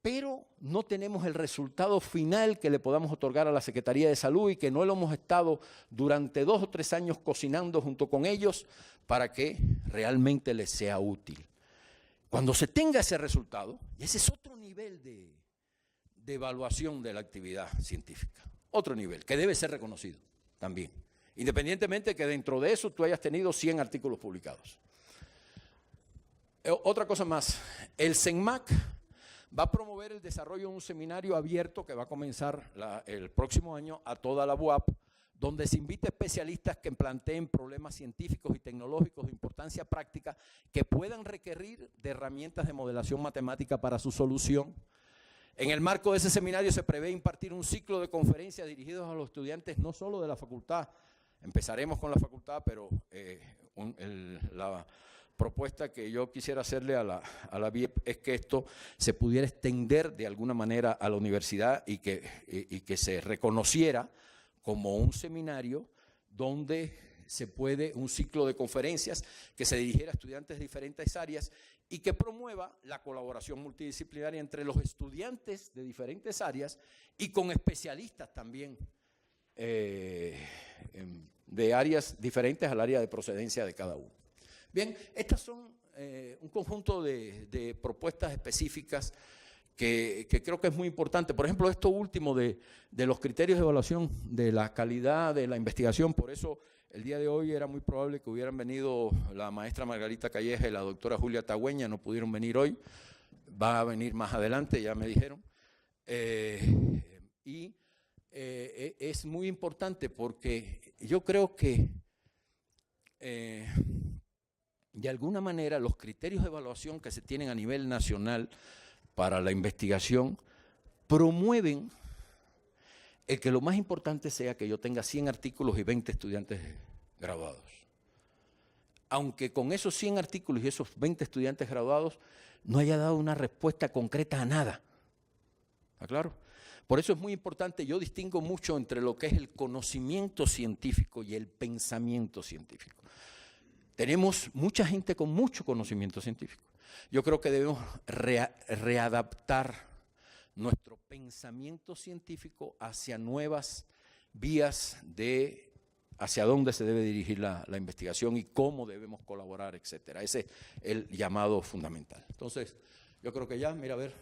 pero no tenemos el resultado final que le podamos otorgar a la Secretaría de Salud y que no lo hemos estado durante 2 o 3 años cocinando junto con ellos para que realmente les sea útil. Cuando se tenga ese resultado, y ese es otro nivel de evaluación de la actividad científica, otro nivel que debe ser reconocido también, independientemente de que dentro de eso tú hayas tenido 100 artículos publicados. Otra cosa más, el CENMAC va a promover el desarrollo de un seminario abierto que va a comenzar el próximo año a toda la UAP, donde se invita a especialistas que planteen problemas científicos y tecnológicos de importancia práctica que puedan requerir de herramientas de modelación matemática para su solución. En el marco de ese seminario se prevé impartir un ciclo de conferencias dirigidos a los estudiantes no solo de la facultad, empezaremos con la facultad, pero la propuesta que yo quisiera hacerle a la BIEP es que esto se pudiera extender de alguna manera a la universidad y que se reconociera como un seminario donde se puede, un ciclo de conferencias que se dirigiera a estudiantes de diferentes áreas y que promueva la colaboración multidisciplinaria entre los estudiantes de diferentes áreas y con especialistas también de áreas diferentes al área de procedencia de cada uno. Bien, estas son un conjunto de propuestas específicas que creo que es muy importante. Por ejemplo, esto último de los criterios de evaluación de la calidad de la investigación, por eso el día de hoy era muy probable que hubieran venido la maestra Margarita Calleja y la doctora Julia Tagüeña, no pudieron venir hoy, va a venir más adelante, ya me dijeron. Es muy importante porque yo creo que de alguna manera los criterios de evaluación que se tienen a nivel nacional para la investigación promueven el que lo más importante sea que yo tenga 100 artículos y 20 estudiantes graduados. Aunque con esos 100 artículos y esos 20 estudiantes graduados no haya dado una respuesta concreta a nada. ¿Está claro? Por eso es muy importante, yo distingo mucho entre lo que es el conocimiento científico y el pensamiento científico. tenemos mucha gente con mucho conocimiento científico. Yo creo que debemos readaptar nuestro pensamiento científico hacia nuevas vías de hacia dónde se debe dirigir la investigación y cómo debemos colaborar, etcétera. Ese es el llamado fundamental. Entonces, yo creo que ya, mira, a ver.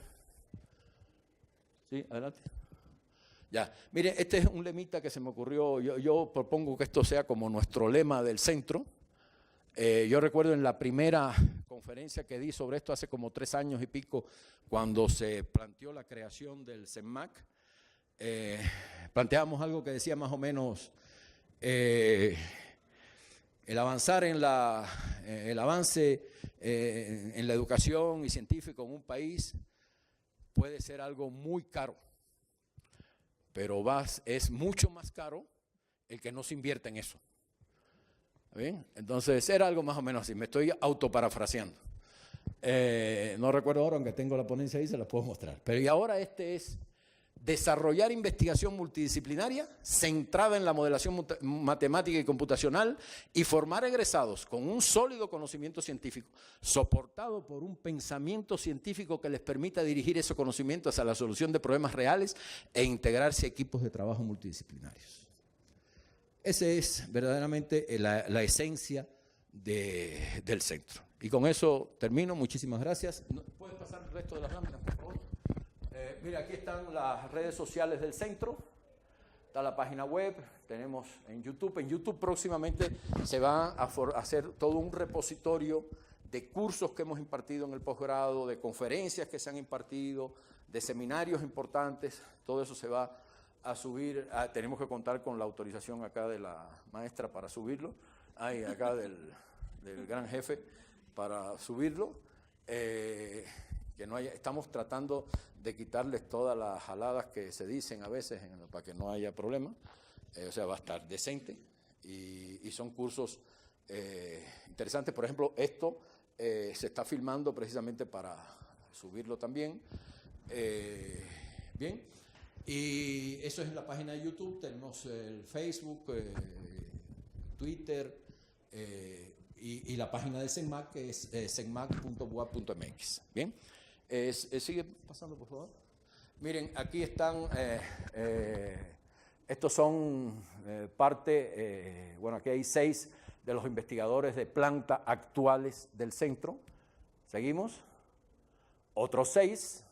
Sí, adelante. Ya, mire, este es un lemita que se me ocurrió. Yo propongo que esto sea como nuestro lema del centro. Yo recuerdo en la primera conferencia que di sobre esto hace como 3 años y pico, cuando se planteó la creación del CENMAC, planteábamos algo que decía más o menos el avance en la educación y científico en un país puede ser algo muy caro, pero es mucho más caro el que no se invierte en eso. ¿Bien? Entonces era algo más o menos así, me estoy autoparafraseando. No recuerdo ahora, aunque tengo la ponencia ahí, se la puedo mostrar. Pero y ahora este es desarrollar investigación multidisciplinaria centrada en la modelación matemática y computacional y formar egresados con un sólido conocimiento científico, soportado por un pensamiento científico que les permita dirigir ese conocimiento hacia la solución de problemas reales e integrarse a equipos de trabajo multidisciplinarios. Esa es verdaderamente la esencia del centro. Y con eso termino. Muchísimas gracias. ¿Puedes pasar el resto de las láminas, por favor? Mira, aquí están las redes sociales del centro. Está la página web. Tenemos en YouTube. En YouTube próximamente se va a hacer todo un repositorio de cursos que hemos impartido en el posgrado, de conferencias que se han impartido, de seminarios importantes. Todo eso se va a subir. Tenemos que contar con la autorización acá de la maestra para subirlo. Acá del gran jefe para subirlo. Que no haya, estamos tratando de quitarles todas las jaladas que se dicen a veces para que no haya problema. O sea, va a estar decente y son cursos interesantes. Por ejemplo, esto se está filmando precisamente para subirlo también. Bien. Y eso es en la página de YouTube. Tenemos el Facebook, Twitter y la página del CENMAC, que es cenmac.boa.mx. Bien. Sigue pasando, por favor. Miren, aquí están, estos son parte, bueno, aquí hay 6 de los investigadores de planta actuales del centro. ¿Seguimos? Otros 6.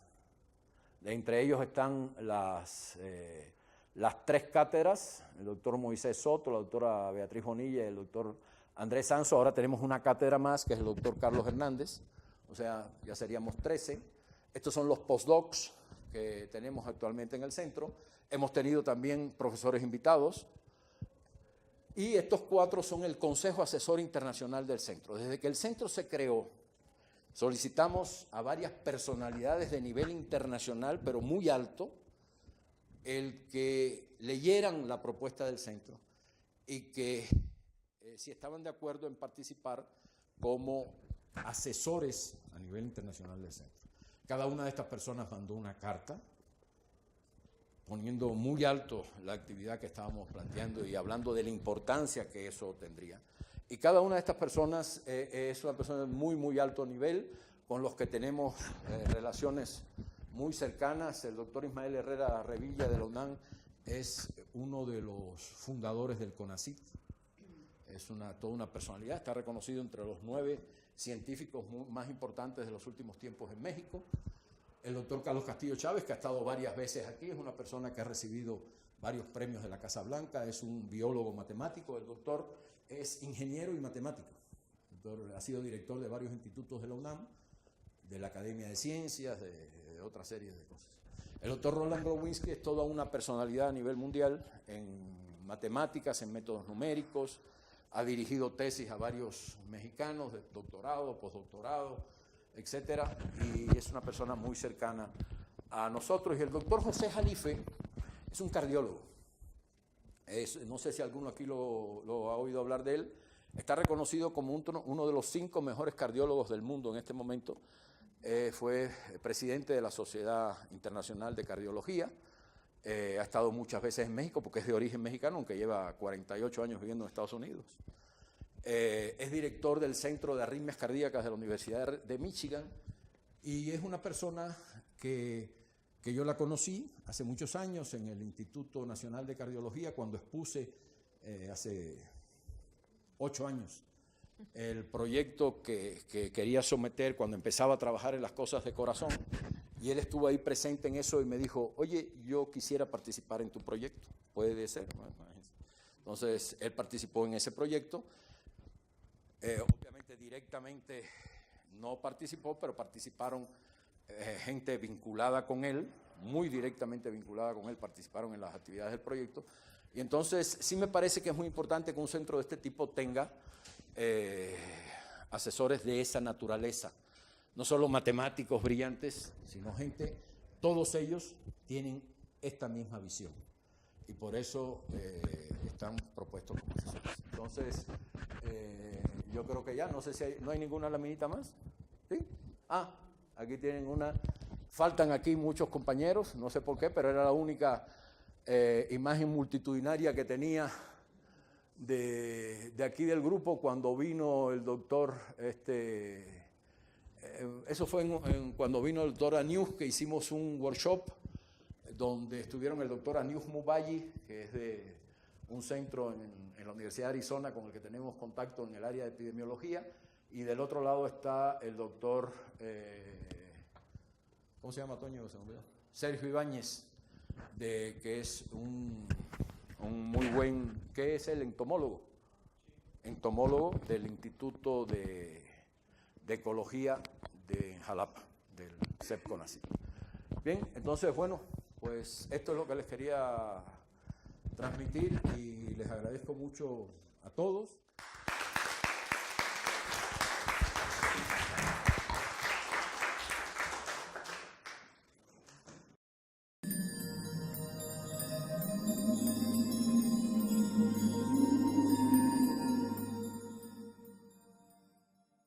Entre ellos están las 3 cátedras, el doctor Moisés Soto, la doctora Beatriz Bonilla y el doctor Andrés Sanso. Ahora tenemos una cátedra más, que es el doctor Carlos Hernández, o sea, ya seríamos 13. Estos son los postdocs que tenemos actualmente en el centro. Hemos tenido también profesores invitados. Y estos 4 son el Consejo Asesor Internacional del centro. Desde que el centro se creó, solicitamos a varias personalidades de nivel internacional, pero muy alto, el que leyeran la propuesta del centro y que si estaban de acuerdo en participar como asesores a nivel internacional del centro. Cada una de estas personas mandó una carta poniendo muy alto la actividad que estábamos planteando y hablando de la importancia que eso tendría. Y cada una de estas personas es una persona de muy, muy alto nivel, con los que tenemos relaciones muy cercanas. El doctor Ismael Herrera Revilla de la UNAM es uno de los fundadores del CONACYT. Es toda una personalidad, está reconocido entre los 9 científicos más importantes de los últimos tiempos en México. El doctor Carlos Castillo Chávez, que ha estado varias veces aquí, es una persona que ha recibido varios premios de la Casa Blanca, es un biólogo matemático. El doctor es ingeniero y matemático. Ha sido director de varios institutos de la UNAM, de la Academia de Ciencias, de otra serie de cosas. El doctor Roland Rowinski es toda una personalidad a nivel mundial en matemáticas, en métodos numéricos. Ha dirigido tesis a varios mexicanos de doctorado, postdoctorado, etcétera, y es una persona muy cercana a nosotros. Y el doctor José Jalife es un cardiólogo. No sé si alguno aquí lo ha oído hablar de él. Está reconocido como uno de los 5 mejores cardiólogos del mundo en este momento. Fue presidente de la Sociedad Internacional de Cardiología. Ha estado muchas veces en México porque es de origen mexicano, aunque lleva 48 años viviendo en Estados Unidos. es director del Centro de Arritmias Cardíacas de la Universidad de Michigan y es una persona que yo la conocí hace muchos años en el Instituto Nacional de Cardiología cuando expuse hace 8 años el proyecto que quería someter cuando empezaba a trabajar en las cosas de corazón, y él estuvo ahí presente en eso y me dijo, oye, yo quisiera participar en tu proyecto, puede ser. Bueno, entonces él participó en ese proyecto, obviamente directamente no participó, pero participaron gente vinculada con él, muy directamente vinculada con él, participaron en las actividades del proyecto. Y entonces sí me parece que es muy importante que un centro de este tipo tenga asesores de esa naturaleza, no solo matemáticos brillantes, sino gente, todos ellos tienen esta misma visión y por eso están propuestos como asesores. Entonces, yo creo que ya, no sé si no hay ninguna laminita más. ¿Sí? Ah, aquí tienen una. Faltan aquí muchos compañeros, no sé por qué, pero era la única imagen multitudinaria que tenía de aquí del grupo cuando vino el doctor, eso fue cuando vino el doctor Anius, que hicimos un workshop donde estuvieron el doctor Anius Mubayi, que es de un centro en la Universidad de Arizona con el que tenemos contacto en el área de epidemiología, y del otro lado está el doctor, ¿cómo se llama, Toño? Sergio Ibáñez, que es un muy buen, ¿qué es el entomólogo? Entomólogo del Instituto de Ecología de Jalapa, del CEP-CONACYT. Bien, entonces, bueno, pues esto es lo que les quería transmitir y les agradezco mucho a todos.